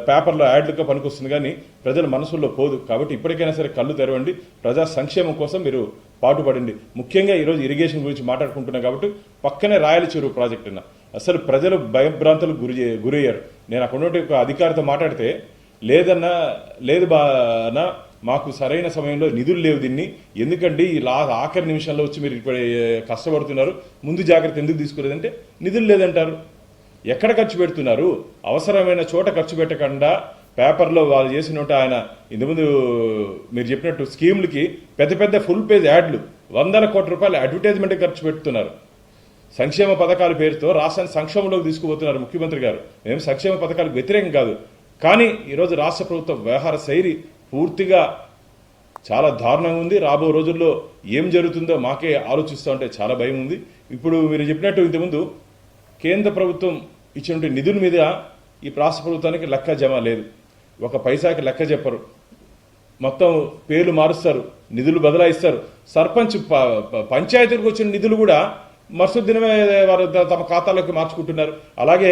పేపర్లో యాడ్లుగా పనికొస్తుంది, కానీ ప్రజల మనసుల్లో పోదు. కాబట్టి ఇప్పటికైనా సరే కళ్ళు తెరవండి, ప్రజా సంక్షేమం కోసం మీరు పాటుపడండి. ముఖ్యంగా ఈరోజు ఇరిగేషన్ గురించి మాట్లాడుకుంటున్నాం కాబట్టి పక్కనే రాయల చెరువు ప్రాజెక్ట్ అన్న అసలు ప్రజలు భయభ్రాంతులకు గురయ్యారు. నేను అక్కడ ఉన్నటువంటి ఒక అధికారితో మాట్లాడితే, లేదు బానా, మాకు సరైన సమయంలో నిధులు లేవు, దీన్ని ఎందుకండి ఈ ఆఖరి నిమిషంలో వచ్చి మీరు ఇప్పుడు కష్టపడుతున్నారు, ముందు జాగ్రత్త ఎందుకు తీసుకోలేదంటే నిధులు లేదంటారు. ఎక్కడ ఖర్చు పెడుతున్నారు? అవసరమైన చోట ఖర్చు పెట్టకుండా పేపర్లో వాళ్ళు చేసినట్టు ఆయన ఇంతకుముందు మీరు చెప్పినట్టు స్కీములకి పెద్ద ఫుల్ పేజ్ యాడ్లు, 100 కోట్ల రూపాయలు అడ్వర్టైజ్మెంట్ ఖర్చు పెడుతున్నారు. సంక్షేమ పథకాల పేరుతో రాష్ట్రాన్ని సంక్షేమంలోకి తీసుకుపోతున్నారు ముఖ్యమంత్రి గారు. మేము సంక్షేమ పథకాలకు వ్యతిరేకం కాదు, కానీ ఈరోజు రాష్ట్ర ప్రభుత్వ వ్యవహార శైలి పూర్తిగా చాలా దారుణంగా ఉంది. రాబో రోజుల్లో ఏం జరుగుతుందో మాకే ఆలోచిస్తూ ఉంటే చాలా భయం ఉంది. ఇప్పుడు మీరు చెప్పినట్టు ఇంతకుముందు కేంద్ర ప్రభుత్వం ఇచ్చినటువంటి నిధుల మీద ఈ రాష్ట్ర ప్రభుత్వానికి లెక్క జమ లేదు. ఒక పైసాకి లెక్క చెప్పరు, మొత్తం పేర్లు మారుస్తారు, నిధులు బదలాయిస్తారు. సర్పంచ్ పంచాయతీలకు వచ్చిన నిధులు కూడా మరుసటి దినమే వారు తమ ఖాతాలోకి మార్చుకుంటున్నారు. అలాగే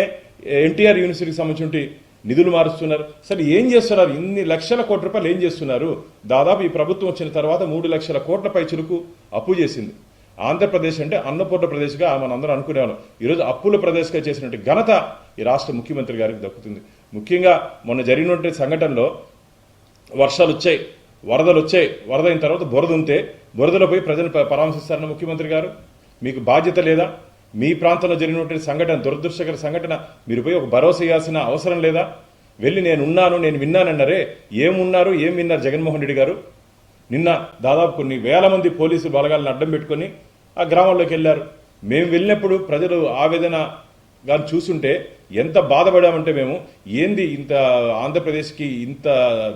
NTR యూనివర్సిటీకి సంబంధించి నిధులు మారుస్తున్నారు. అసలు ఏం చేస్తున్నారు? ఇన్ని లక్షల కోట్ల రూపాయలు ఏం చేస్తున్నారు? దాదాపు ఈ ప్రభుత్వం వచ్చిన తర్వాత 3 లక్షల కోట్ల పైచులకు అప్పు చేసింది. ఆంధ్రప్రదేశ్ అంటే అన్నపూర్ణ ప్రదేశ్గా మనందరం అనుకునేవాళ్ళం. ఈరోజు అప్పుల ప్రదేశ్గా చేసినట్టు ఘనత ఈ రాష్ట్ర ముఖ్యమంత్రి గారికి దక్కుతుంది. ముఖ్యంగా మొన్న జరిగినటువంటి సంఘటనలో వర్షాలు వచ్చాయి, వరదలు వచ్చాయి, వరద అయిన తర్వాత బురద ఉంటే బురదలో పోయి ప్రజలు పరామర్శిస్తారన్న ముఖ్యమంత్రి గారు. మీకు బాధ్యత లేదా? మీ ప్రాంతంలో జరిగినటువంటి సంఘటన, దురదృష్టకర సంఘటన, మీరు పోయి ఒక భరోసా ఇవ్వాల్సిన అవసరం లేదా? వెళ్ళి నేను విన్నానన్నారే, ఏమున్నారు, ఏం విన్నారు జగన్మోహన్ రెడ్డి గారు? నిన్న దాదాపు కొన్ని వేల మంది పోలీసు బలగాలను అడ్డం పెట్టుకొని ఆ గ్రామంలోకి వెళ్ళారు. మేము వెళ్ళినప్పుడు ప్రజలు ఆవేదన కానీ చూస్తుంటే ఎంత బాధపడామంటే మేము, ఏంది ఇంత ఆంధ్రప్రదేశ్కి ఇంత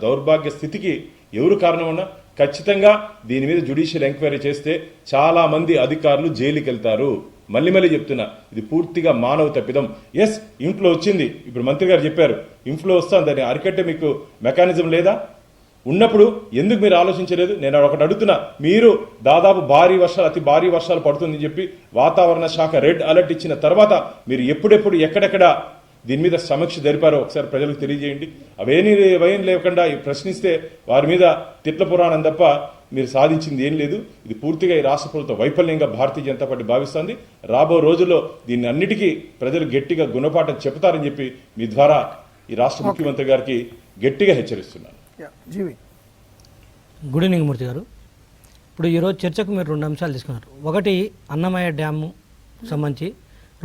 దౌర్భాగ్య స్థితికి ఎవరు కారణమన్నా? ఖచ్చితంగా దీని మీద జ్యుడిషియల్ ఎంక్వైరీ చేస్తే చాలా మంది అధికారులు జైలుకి వెళ్తారు. మళ్ళీ చెప్తున్నా, ఇది పూర్తిగా మానవ తప్పిదం. ఎస్, ఇంట్లో వచ్చింది, ఇప్పుడు మంత్రి గారు చెప్పారు ఇంట్లో వస్తాను, దాన్ని అరికట్టే మీకు మెకానిజం లేదా? ఉన్నప్పుడు ఎందుకు మీరు ఆలోచించలేదు? నేను ఒకటి అడుగుతున్నా, మీరు దాదాపు అతి భారీ వర్షాలు పడుతుందని చెప్పి వాతావరణ శాఖ రెడ్ అలర్ట్ ఇచ్చిన తర్వాత మీరు ఎప్పుడెప్పుడు ఎక్కడెక్కడ దీని మీద సమీక్ష జరిపారో ఒకసారి ప్రజలకు తెలియజేయండి. అవేం లేకుండా ప్రశ్నిస్తే వారి మీద తిట్ల పురాణం తప్ప మీరు సాధించింది ఏం లేదు. ఇది పూర్తిగా ఈ రాష్ట్ర ప్రభుత్వ వైఫల్యంగా భారతీయ జనతా పార్టీ భావిస్తోంది. రాబో రోజుల్లో దీన్ని అన్నిటికీ ప్రజలు గట్టిగా గుణపాఠం చెప్తారని చెప్పి మీ ద్వారా ఈ రాష్ట్ర ముఖ్యమంత్రి గారికి గట్టిగా హెచ్చరిస్తున్నాను. గుడ్ ఈవినింగ్ మూర్తి గారు. ఇప్పుడు ఈరోజు చర్చకు మీరు 2 అంశాలు తీసుకున్నారు. ఒకటి అన్నమయ్య డ్యాము సంబంధించి,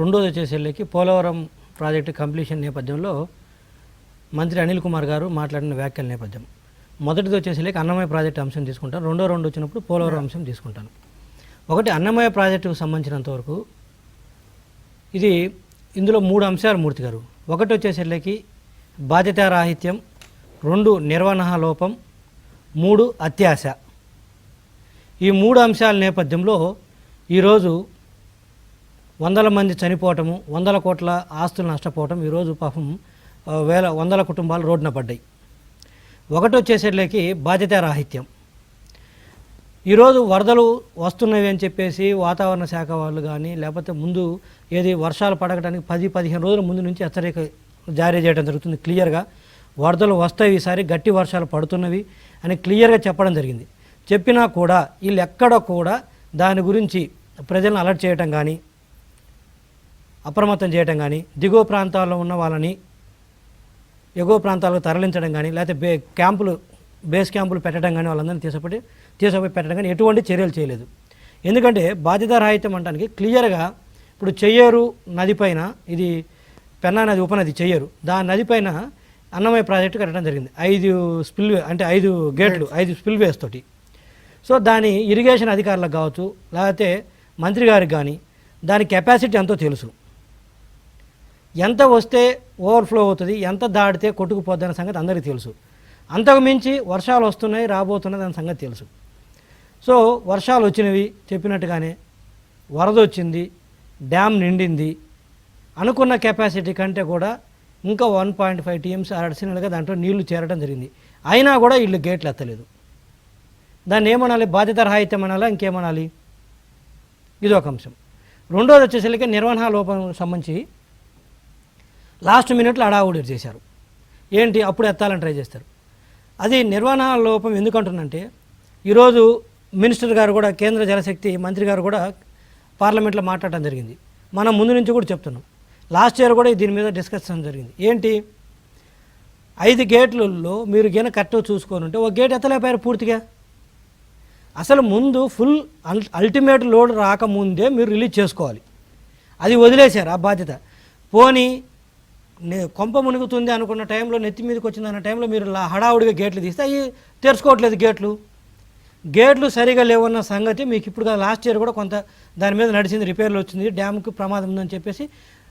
రెండోది వచ్చేసరికి పోలవరం ప్రాజెక్టు కంప్లీషన్ నేపథ్యంలో మంత్రి అనిల్ కుమార్ గారు మాట్లాడిన వ్యాఖ్యల నేపథ్యం. మొదటిది వచ్చేసరికి అన్నమయ్య ప్రాజెక్టు అంశం తీసుకుంటాను, రెండో రౌండ్ వచ్చినప్పుడు పోలవరం అంశం తీసుకుంటాను. ఒకటి అన్నమయ్య ప్రాజెక్టుకు సంబంధించినంత వరకు ఇందులో 3 అంశాలు మూర్తి గారు. ఒకటి వచ్చేసరికి బాధ్యతారాహిత్యం, 2 నిర్వహణ లోపం, 3 అత్యాశ. ఈ 3 అంశాల నేపథ్యంలో ఈరోజు వందల మంది చనిపోవటము, 100 కోట్ల ఆస్తులు నష్టపోవటం, ఈరోజు పాపం వందల కుటుంబాలు రోడ్డున పడ్డాయి. ఒకటి వచ్చేసరికి బాధ్యతారాహిత్యం. ఈరోజు వరదలు వస్తున్నవి అని చెప్పేసి వాతావరణ శాఖ వాళ్ళు కానీ లేకపోతే ముందు వర్షాలు పడగడానికి 10-15 రోజుల ముందు నుంచి హెచ్చరిక జారీ చేయడం జరుగుతుంది. క్లియర్గా వరదలు వస్తాయి, ఈసారి గట్టి వర్షాలు పడుతున్నవి అని క్లియర్గా చెప్పడం జరిగింది. చెప్పినా కూడా వీళ్ళు ఎక్కడ కూడా దాని గురించి ప్రజలను అలర్ట్ చేయటం కానీ, అప్రమత్తం చేయటం కానీ, దిగువ ప్రాంతాల్లో ఉన్న వాళ్ళని ఎగువ ప్రాంతాలకు తరలించడం కానీ, లేకపోతే బేస్ క్యాంపులు పెట్టడం కానీ, వాళ్ళందరినీ తీసుకుపోయి పెట్టడం కానీ ఎటువంటి చర్యలు చేయలేదు. ఎందుకంటే బాధ్యతారాహిత్యం అనడానికి క్లియర్గా ఇప్పుడు చెయ్యేరు నది పైన, ఇది పెన్నా నది ఉపనది చెయ్యేరు, దాని నది పైన అన్నమయ్య ప్రాజెక్టు కట్టడం జరిగింది. 5 గేట్లు 5 స్పిల్వేస్ తోటి. సో దాని ఇరిగేషన్ అధికారులకు కావచ్చు, లేకపోతే మంత్రి గారికి కానీ దాని కెపాసిటీ ఎంతో తెలుసు. ఎంత వస్తే ఓవర్ఫ్లో అవుతుంది, ఎంత దాడితే కొట్టుకుపోద్ది అనే సంగతి అందరికీ తెలుసు. అంతకు మించి వర్షాలు వస్తున్నాయి, రాబోతున్నాయి అనే సంగతి తెలుసు. సో వర్షాలు వచ్చినవి చెప్పినట్టుగానే వరద వచ్చింది, డ్యామ్ నిండింది, అనుకున్న కెపాసిటీ కంటే కూడా ఇంకా 1.5 TMC అడిషనల్గా దాంట్లో నీళ్లు చేరడం జరిగింది. అయినా కూడా వీళ్ళు గేట్లు ఎత్తలేదు. దాన్ని ఏమనాలి? బాధ్యతారాహిత్యం అనాలా, ఇంకేమనాలి? ఇది ఒక అంశం. రెండోది వచ్చేసరికి నిర్వహణ లోపం సంబంధించి లాస్ట్ మినిట్లో అడావుడి చేశారు. ఏంటి, అప్పుడు ఎత్తాలని ట్రై చేస్తారు. అది నిర్వహణ లోపం ఎందుకంటున్నంటే, ఈరోజు మినిస్టర్ గారు కూడా, కేంద్ర జలశక్తి మంత్రి గారు కూడా పార్లమెంట్లో మాట్లాడటం జరిగింది. మనం ముందు నుంచి కూడా చెప్తున్నాం. లాస్ట్ ఇయర్ కూడా దీని మీద డిస్కషన్ జరిగింది. ఏంటి, 5 గేట్లలో మీరు కరెక్ట్గా చూసుకొని ఉంటే ఒక గేట్ ఎత్తలేపారు పూర్తిగా. అసలు ముందు ఫుల్ అల్టిమేట్ లోడ్ రాకముందే మీరు రిలీజ్ చేసుకోవాలి. అది వదిలేశారు ఆ బాధ్యత. పోనీ కొంప మునుగుతుంది అనుకున్న టైంలో, నెత్తి మీదకి వచ్చిందన్న టైంలో మీరు హడావుడిగా గేట్లు తీస్తే అవి తెరుచుకోవట్లేదు. గేట్లు సరిగా లేవన్న సంగతి మీకు ఇప్పుడు లాస్ట్ ఇయర్ కూడా కొంత దాని మీద నడిచింది, రిపేర్లు వచ్చింది, డ్యామ్కి ప్రమాదం ఉందని చెప్పేసి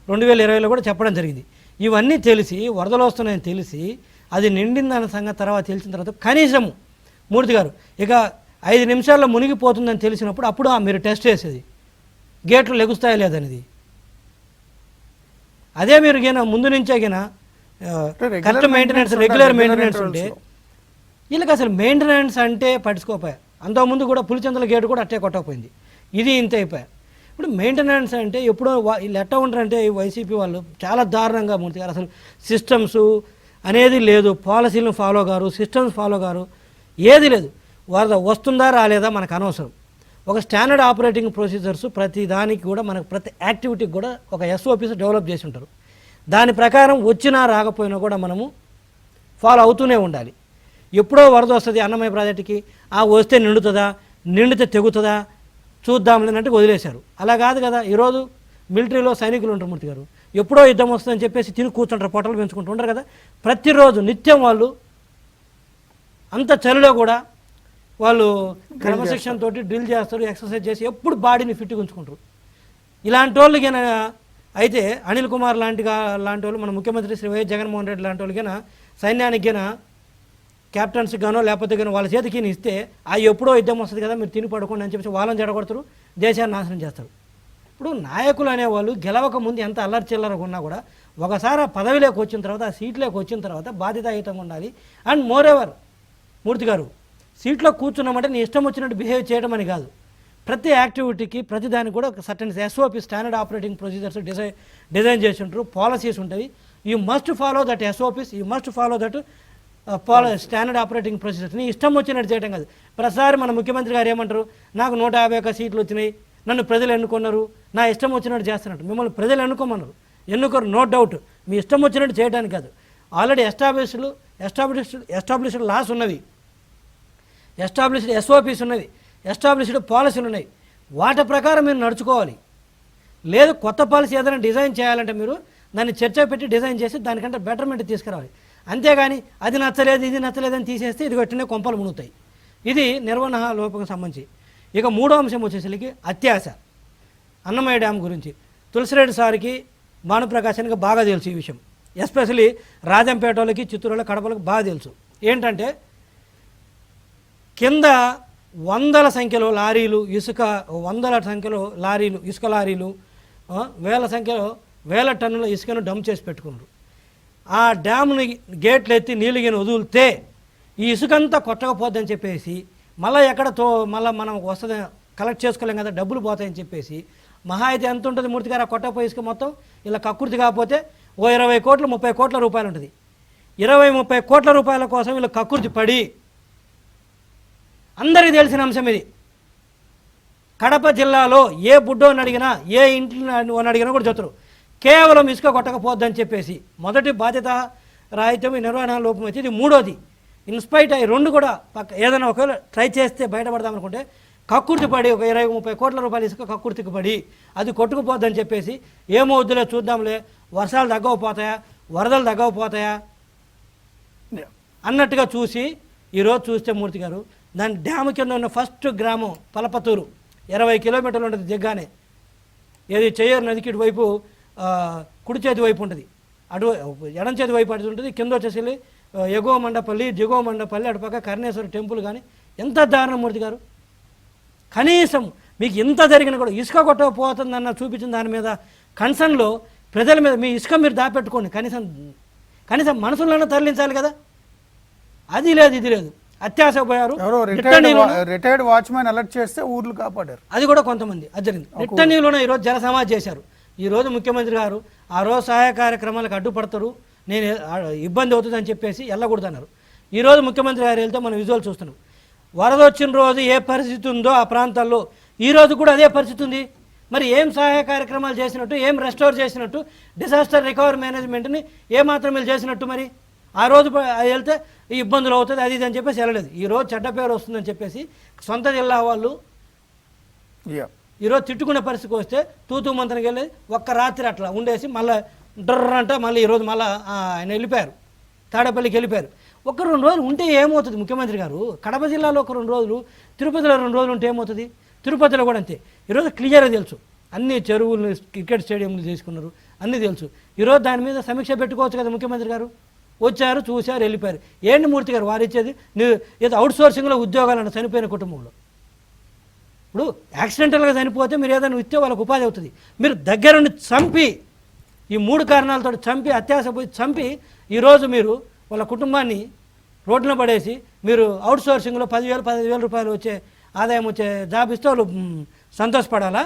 2020లో కూడా చెప్పడం జరిగింది. ఇవన్నీ తెలిసి, వరదలు వస్తున్నాయని తెలిసి, అది నిండిందన్న సంగతి తర్వాత తెలిసిన తర్వాత కనీసం మూర్తి గారు ఇక 5 నిమిషాల్లో మునిగిపోతుందని తెలిసినప్పుడు అప్పుడు మీరు టెస్ట్ చేసేది గేట్లు లెగుస్తాయా లేదనేది. అదే మీరు ముందు నుంచే కరెక్ట్ మెయింటెనెన్స్, రెగ్యులర్ మెయింటెనెన్స్ ఉంటే వీళ్ళకి అసలు మెయింటెనెన్స్ అంటే పట్టించుకోపోయా. అంతకుముందు కూడా పులిచెంతల గేటు కూడా అట్టే కొట్టకపోయింది, ఇది ఇంత అయిపోయా. ఇప్పుడు మెయింటెనెన్స్ అంటే ఎప్పుడో వీళ్ళు ఎట్లా ఉంటారంటే వైసీపీ వాళ్ళు చాలా దారుణంగా మూర్తి గారు అసలు సిస్టమ్స్ అనేది లేదు, పాలసీలను ఫాలో గారు, సిస్టమ్స్ ఫాలో గారు, ఏది లేదు. వరద వస్తుందా రాలేదా మనకు అనవసరం. ఒక స్టాండర్డ్ ఆపరేటింగ్ ప్రొసీజర్స్ ప్రతి దానికి కూడా, మనకు ప్రతి యాక్టివిటీకి కూడా ఒక SOPs డెవలప్ చేసి ఉంటారు. దాని ప్రకారం వచ్చినా రాకపోయినా కూడా మనము ఫాలో అవుతూనే ఉండాలి. ఎప్పుడో వరద వస్తుంది అన్నమయ్య ప్రాజెక్టుకి, వస్తే నిండుతుందా, నిండితే తెగుతుందా చూద్దాం లేనంటే వదిలేశారు. అలా కాదు కదా. ఈరోజు మిలిటరీలో సైనికులు ఉంటారు మూర్తి గారు, ఎప్పుడో యుద్ధం వస్తుందని చెప్పేసి తిని కూర్చుంటారు, పొట్టలు పెంచుకుంటూ ఉంటారు కదా. ప్రతిరోజు నిత్యం వాళ్ళు అంత చలిలో కూడా వాళ్ళు క్రమశిక్షణ తోటి డ్రిల్ చేస్తారు, ఎక్సర్సైజ్ చేసి ఎప్పుడు బాడీని ఫిట్గా ఉంచుకుంటారు. ఇలాంటి వాళ్ళకి అయితే అనిల్ కుమార్ లాంటి వాళ్ళు, మన ముఖ్యమంత్రి శ్రీ వైఎస్ జగన్మోహన్ రెడ్డి లాంటి వాళ్ళకి సైన్యానికి క్యాప్టెన్స్ గానో లేకపోతే వాళ్ళ చేతికి ఇస్తే ఎప్పుడో యుద్ధం వస్తుంది కదా మీరు తిని పడుకోండి అని చెప్పేసి వాళ్ళని జడగొడతారు, దేశాన్ని నాశనం చేస్తారు. ఇప్పుడు నాయకులు అనేవాళ్ళు గెలవక ముందు ఎంత అల్లరి చిల్లరగా ఉన్నా కూడా ఒకసారి ఆ పదవిలోకి వచ్చిన తర్వాత, ఆ సీట్లోకి వచ్చిన తర్వాత బాధ్యతాయుతంగా ఉండాలి. అండ్ మోర్ ఎవర్ మూర్తి గారు, సీట్లో కూర్చున్నామంటే నీ ఇష్టం వచ్చినట్టు బిహేవ్ చేయడం అని కాదు. ప్రతి యాక్టివిటీకి, ప్రతి దానికి కూడా ఒక certain SOP standard operating procedures design చేసి ఉంటారు, పాలసీస్ ఉంటాయి. You must follow that SOPs, you must follow that standard operating procedures. నీ ఇష్టం వచ్చినట్టు చేయడం కాదు. ప్రతిసారి మన ముఖ్యమంత్రి గారు ఏమంటారు, నాకు 151 సీట్లు వచ్చినాయి, నన్ను ప్రజలు ఎన్నుకున్నారు, నా ఇష్టం వచ్చినట్టు చేస్తున్నట్టు. మిమ్మల్ని ప్రజలు ఎన్నుకోమన్నారు, ఎన్నుకోరు, నో డౌట్. మీ ఇష్టం వచ్చినట్టు చేయడానికి కాదు. ఆల్రెడీ ఎస్టాబ్లిష్డ్ లాస్ ఉన్నవి, ఎస్టాబ్లిష్డ్ SOPs ఉన్నవి, ఎస్టాబ్లిష్డ్ పాలసీలు ఉన్నాయి. వాటి ప్రకారం మీరు నడుచుకోవాలి. లేదు కొత్త పాలసీ ఏదైనా డిజైన్ చేయాలంటే మీరు దాన్ని చర్చ పెట్టి డిజైన్ చేసి దానికంటే బెటర్మెంట్ తీసుకురావాలి. అంతేగాని అది నచ్చలేదు, ఇది నచ్చలేదని తీసేస్తే ఇది వెంటనే కొంపలు మునుగుతాయి. ఇది నిర్వహణ లోపం సంబంధించి. ఇక మూడో అంశం వచ్చేసరికి అత్యాశ. అన్నమయ్య డ్యామ్ గురించి తులసిరెడ్డి సార్కి, భానుప్రకాశానికి బాగా తెలుసు ఈ విషయం. ఎస్పెషలీ రాజంపేట వాళ్ళకి, చిత్తూరులో, కడపలకు బాగా తెలుసు. ఏంటంటే కింద వందల సంఖ్యలో లారీలు, ఇసుక లారీలు వేల సంఖ్యలో వేల టన్నుల ఇసుకను డంప్ చేసి పెట్టుకున్నారు. ఆ డ్యామ్ని గేట్లు ఎత్తి నీళ్ళగిన వదిలితే ఈ ఇసుకంతా కొట్టకపోద్దని చెప్పేసి మళ్ళీ మళ్ళీ మనం వస్తుంది కలెక్ట్ చేసుకోలేం కదా, డబ్బులు పోతాయని చెప్పేసి మహా అయితే ఎంత ఉంటుంది మూర్తి గారు ఆ కొట్టపోయి ఇసుక మొత్తం ఇలా కక్కుర్తి కాకపోతే ఓ 20 కోట్లు 30 కోట్ల రూపాయలు ఉంటుంది. 20-30 కోట్ల రూపాయల కోసం వీళ్ళు కక్కుర్తి పడి, అందరికీ తెలిసిన అంశం ఇది. కడప జిల్లాలో ఏ బుడ్డోని అడిగినా ఏ ఇంట్లో అడిగినా కూడా చెప్తారు కేవలం ఇసుక కొట్టకపోద్దని చెప్పేసి. మొదటి బాధ్యత రాహిత్యం నిర్వహణ లోపం వచ్చి ఇది మూడోది. ఇన్స్పైట్ అయ్యి రెండు కూడా ఏదైనా ఒకవేళ ట్రై చేస్తే బయటపడదాం అనుకుంటే కక్కుర్తి పడి ఒక 20-30 కోట్ల రూపాయలు ఇసుక కక్కుర్తికి పడి అది కొట్టుకుపోద్దని చెప్పేసి ఏమో వద్దులే చూద్దాంలే, వర్షాలు తగ్గకపోతాయా, వరదలు తగ్గకపోతాయా అన్నట్టుగా చూసి ఈరోజు చూస్తే మూర్తి గారు దాని డ్యామ్ కింద ఉన్న ఫస్ట్ గ్రామం పలపతూరు 20 కిలోమీటర్లు ఉంటుంది దిగ్గానే. ఏది చెయ్యరు నదికి ఇటువైపు కుడి చేతి వైపు ఉంటుంది, అటు ఎడం చేతి వైపు అటు ఉంటుంది. కింద వచ్చేసి ఎగువ మండపల్లి దిగువ మండపల్లి అటుపక్క కర్ణేశ్వర టెంపుల్. కానీ ఎంత దారుణం మూర్తి గారు, కనీసం మీకు ఇంత జరిగినా కూడా ఇసుక కొట్టకపోతుందన్న చూపించిన దాని మీద కన్సర్న్లో ప్రజల మీద మీ ఇసుక మీరు దాపెట్టుకోండి, కనీసం మనసులను తరలించాలి కదా. అది లేదు ఇది లేదు, అత్యాశ పోయారు. రిటైర్డ్ వాచ్మెన్ అలర్ట్ చేస్తే ఊర్లు కాపాడారు, అది కూడా కొంతమంది అది జరిగింది. నిట్టనీలోనే ఈరోజు జల సమాజ్ చేశారు. ఈరోజు ముఖ్యమంత్రి గారు ఆ రోజు సహాయ కార్యక్రమాలకు అడ్డుపడతారు, నేను ఇబ్బంది అవుతుందని చెప్పేసి వెళ్ళకూడదన్నారు. ఈరోజు ముఖ్యమంత్రి గారు వెళ్తే మనం విజువల్ చూస్తున్నాం. వరద వచ్చిన రోజు ఏ పరిస్థితి ఉందో ఆ ప్రాంతాల్లో ఈరోజు కూడా అదే పరిస్థితి ఉంది. మరి ఏం సహాయ కార్యక్రమాలు చేసినట్టు, ఏం రెస్టోర్ చేసినట్టు, డిజాస్టర్ రికవరీ మేనేజ్మెంట్ని ఏమాత్రం వీళ్ళు చేసినట్టు? మరి ఆ రోజు వెళ్తే ఈ ఇబ్బందులు అవుతుంది అది ఇది అని చెప్పేసి వెళ్ళలేదు. ఈరోజు చెడ్డ పేరు వస్తుందని చెప్పేసి సొంత జిల్లా వాళ్ళు ఈరోజు తిట్టుకునే పరిస్థితికి వస్తే తూతూ మంతనకి వెళ్ళి ఒక్క రాత్రి అట్లా ఉండేసి మళ్ళీ డ్రర్ అంటే మళ్ళీ ఈరోజు మళ్ళీ ఆయన వెళ్ళిపోయారు, తాడేపల్లికి వెళ్ళిపోయారు. ఒక 2 రోజులు ఉంటే ఏమవుతుంది ముఖ్యమంత్రి గారు? కడప జిల్లాలో ఒక 2 రోజులు, తిరుపతిలో 2 రోజులు ఉంటే ఏమవుతుంది? తిరుపతిలో కూడా అంతే. ఈరోజు క్లియర్గా తెలుసు, అన్ని చెరువులు క్రికెట్ స్టేడియంలు తీసుకున్నారు, అన్నీ తెలుసు. ఈరోజు దాని మీద సమీక్ష పెట్టుకోవచ్చు కదా ముఖ్యమంత్రి గారు. వచ్చారు, చూశారు, వెళ్ళిపోయారు. ఏంటి మూర్తి గారు వారు ఇచ్చేది? ఏదో అవుట్ సోర్సింగ్లో ఉద్యోగాలను చనిపోయిన కుటుంబంలో. ఇప్పుడు యాక్సిడెంటల్గా చనిపోతే మీరు ఏదైనా ఇస్తే వాళ్ళకు ఉపాధి అవుతుంది. మీరు దగ్గరుండి చంపి, ఈ 3 కారణాలతో చంపి, అత్యాశ పోయి చంపి ఈరోజు మీరు వాళ్ళ కుటుంబాన్ని రోడ్డున పడేసి మీరు అవుట్ సోర్సింగ్లో 10,000-15,000 రూపాయలు వచ్చే ఆదాయం వచ్చే జాబ్ ఇస్తే వాళ్ళు సంతోషపడాలా?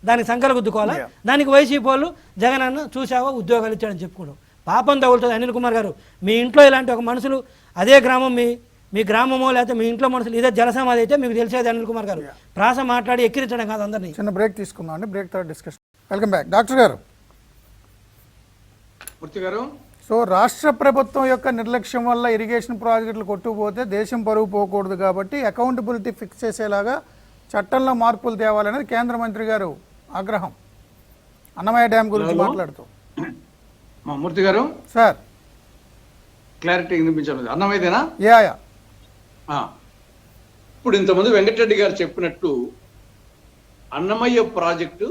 దానికి సంకలు గుద్దుకోవాలా? దానికి వైసీపీ వాళ్ళు జగన్ అన్న చూసావా ఉద్యోగాలు ఇచ్చాడని చెప్పుకోవడం పాపం తగులుతుంది. అనిల్ కుమార్ గారు, మీ ఇంట్లో ఇలాంటి ఒక మనుషులు, అదే గ్రామం మీ గ్రామమో లేకపోతే మీ ఇంట్లో మనుషులు ఇదే జలసమాధి అయితే మీకు తెలిసేది అనిల్ కుమార్ గారు. ప్రాస మాట్లాడి ఎక్కిరించడం కాదు అందరినీ. చిన్న బ్రేక్ తీసుకుందాం అండి, బ్రేక్ తర్వాత డిస్కషన్. వెల్కమ్ బ్యాక్ డాక్టర్ గారు. మూర్తి గారు, సో రాష్ట్ర ప్రభుత్వం యొక్క నిర్లక్ష్యం వల్ల ఇరిగేషన్ ప్రాజెక్టులు కొట్టుకుపోతే దేశం పరువు పోకూడదు కాబట్టి అకౌంటబిలిటీ ఫిక్స్ చేసేలాగా చట్టంలో మార్పులు తేవాలనేది కేంద్ర మంత్రి గారు ఆగ్రహం. అన్నమయ్య డ్యామ్ గురించి మాట్లాడుతూ. మూర్తి గారు సార్ క్లారిటీ వినిపించలేదు. అన్నమయ్యదేనా? యా. ఇప్పుడు ఇంతకుముందు వెంకటరెడ్డి గారు చెప్పినట్టు అన్నమయ్య ప్రాజెక్టు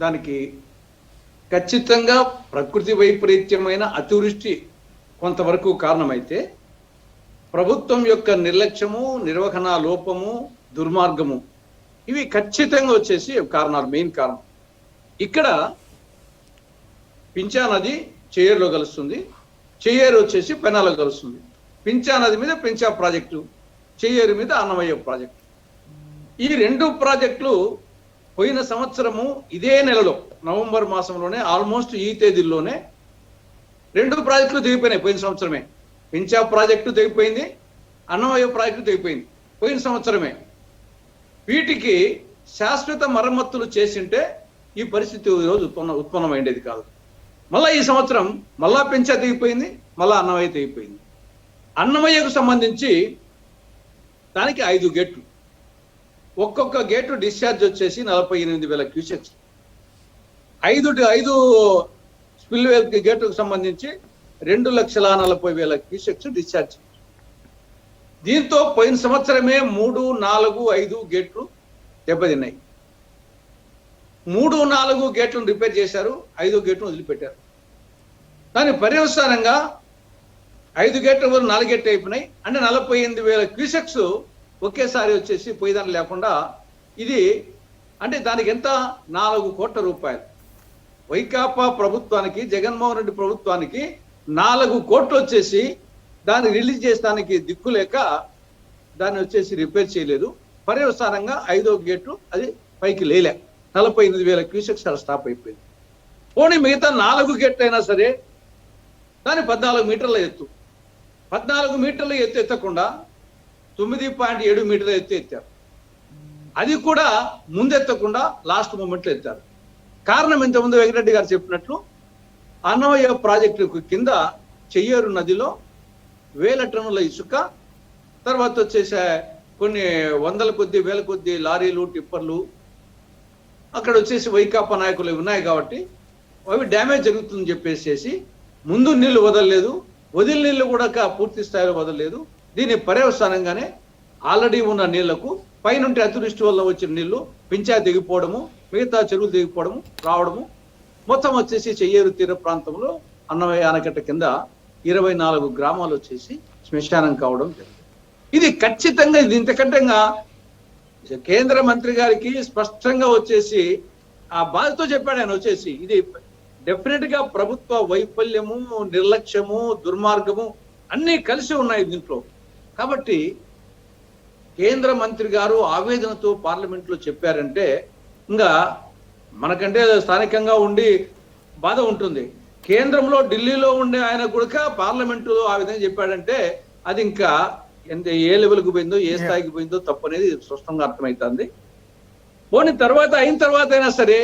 దానికి ఖచ్చితంగా ప్రకృతి వైపరీత్యమైన అతివృష్టి కొంతవరకు కారణమైతే ప్రభుత్వం యొక్క నిర్లక్ష్యము, నిర్వహణ లోపము, దుర్మార్గము ఇవి ఖచ్చితంగా వచ్చేసి కారణాలు, మెయిన్ కారణం. ఇక్కడ పింఛా నది చెయ్యేరులో కలుస్తుంది, చెయ్యేరు వచ్చేసి పెనాలో కలుస్తుంది. పింఛా నది మీద పింఛా ప్రాజెక్టు, చెయ్యేరు మీద అన్నమయ్య ప్రాజెక్టు. ఈ 2 ప్రాజెక్టులు పోయిన సంవత్సరము ఇదే నెలలో నవంబర్ మాసంలోనే ఆల్మోస్ట్ ఈ తేదీల్లోనే 2 ప్రాజెక్టులు దిగిపోయినాయి. పోయిన సంవత్సరమే పింఛా ప్రాజెక్టు దిగిపోయింది, అన్నమయ్య ప్రాజెక్టు దిగిపోయింది పోయిన సంవత్సరమే. వీటికి శాశ్వత మరమ్మతులు చేసింటే ఈ పరిస్థితి ఈరోజు ఉత్పన్నమైండేది కాదు. మళ్ళా ఈ సంవత్సరం మళ్ళా పింఛా దిగిపోయింది, మళ్ళా అన్నమయ్య దిగిపోయింది. అన్నమయ్యకు సంబంధించి దానికి 5 గేట్లు, ఒక్కొక్క గేటు డిశ్చార్జ్ వచ్చేసి 48,000 క్యూసెక్స్. 5 స్పిల్వే గేటుకు సంబంధించి 2,40,40,000 క్యూసెక్స్ డిశ్చార్జ్. దీంతో పోయిన సంవత్సరమే 3, 4, 5 గేట్లు దెబ్బతిన్నాయి. 3, 4 గేట్లను రిపేర్ చేశారు, 5 గేట్లను వదిలిపెట్టారు. దాని పర్యవసానంగా 5 గేట్ల వరకు 4 గేట్లు అయిపోయినాయి. అంటే 48,000 క్యూసెక్స్ ఒకేసారి వచ్చేసి పోయేదాన్ని లేకుండా ఇది అంటే దానికి ఎంత 4 కోట్ల రూపాయలు. వైకాపా ప్రభుత్వానికి, జగన్మోహన్ రెడ్డి ప్రభుత్వానికి 4 కోట్లు వచ్చేసి దాన్ని రిలీజ్ చేసడానికి దిక్కు లేక దాన్ని వచ్చేసి రిపేర్ చేయలేదు. పర్యవసానంగా 5వ గేటు అది పైకి లేలే, 48,000 క్యూసెక్స్ అలా స్టాప్ అయిపోయింది. పోనీ మిగతా 4 గేట్లు అయినా సరే దాన్ని 14 మీటర్ల ఎత్తు, 14 మీటర్ల ఎత్తు ఎత్తకుండా 9.7 మీటర్ల ఎత్తు ఎత్తారు. అది కూడా ముందెత్తకుండా లాస్ట్ మూమెంట్లో ఎత్తారు. కారణం ఇంతకుముందు వెంకటరెడ్డి గారు చెప్పినట్లు అన్నమయ్య ప్రాజెక్టు కింద చెయ్యేరు నదిలో 1000 టన్నుల ఇసుక, తర్వాత వచ్చేసే కొన్ని వందల కొద్ది వేల కొద్ది లారీలు, టిప్పర్లు అక్కడ వచ్చేసి వైకాపా నాయకులు ఉన్నాయి కాబట్టి అవి డ్యామేజ్ జరుగుతుందని చెప్పేసి ముందు నీళ్లు వదలలేదు, వదిలిన నీళ్లు కూడా పూర్తి స్థాయిలో వదలలేదు. దీని పర్యవసానంగానే ఆల్రెడీ ఉన్న నీళ్లకు పైనుంటి అతివృష్టి వల్ల వచ్చిన నీళ్లు పింఛా దిగిపోవడము, మిగతా చెరువులు దిగిపోవడము రావడము, మొత్తం వచ్చేసి చెయ్యేరు తీర ప్రాంతంలో అన్నమయ్య ఆనకట్ట కింద 24 గ్రామాలు వచ్చేసి శ్మశానం కావడం జరిగింది. ఇది ఖచ్చితంగా ఇది ఇంతకంటే కేంద్ర మంత్రి గారికి స్పష్టంగా వచ్చేసి ఆ బాధతో చెప్పాడు ఆయన వచ్చేసి, ఇది డెఫినెట్ గా ప్రభుత్వ వైఫల్యము, నిర్లక్ష్యము, దుర్మార్గము అన్నీ కలిసి ఉన్నాయి దీంట్లో. కాబట్టి కేంద్ర మంత్రి గారు ఆవేదనతో పార్లమెంట్ లో చెప్పారంటే ఇంకా మనకంటే స్థానికంగా ఉండి బాధ ఉంటుంది. కేంద్రంలో ఢిల్లీలో ఉండే ఆయన కూడా పార్లమెంటులో ఆ విధంగా చెప్పాడంటే అది ఇంకా ఎంత ఏ లెవెల్కి పోయిందో, ఏ స్థాయికి పోయిందో తప్పు అనేది స్పష్టంగా అర్థమవుతుంది. పోనీ అయిన తర్వాత అయినా సరే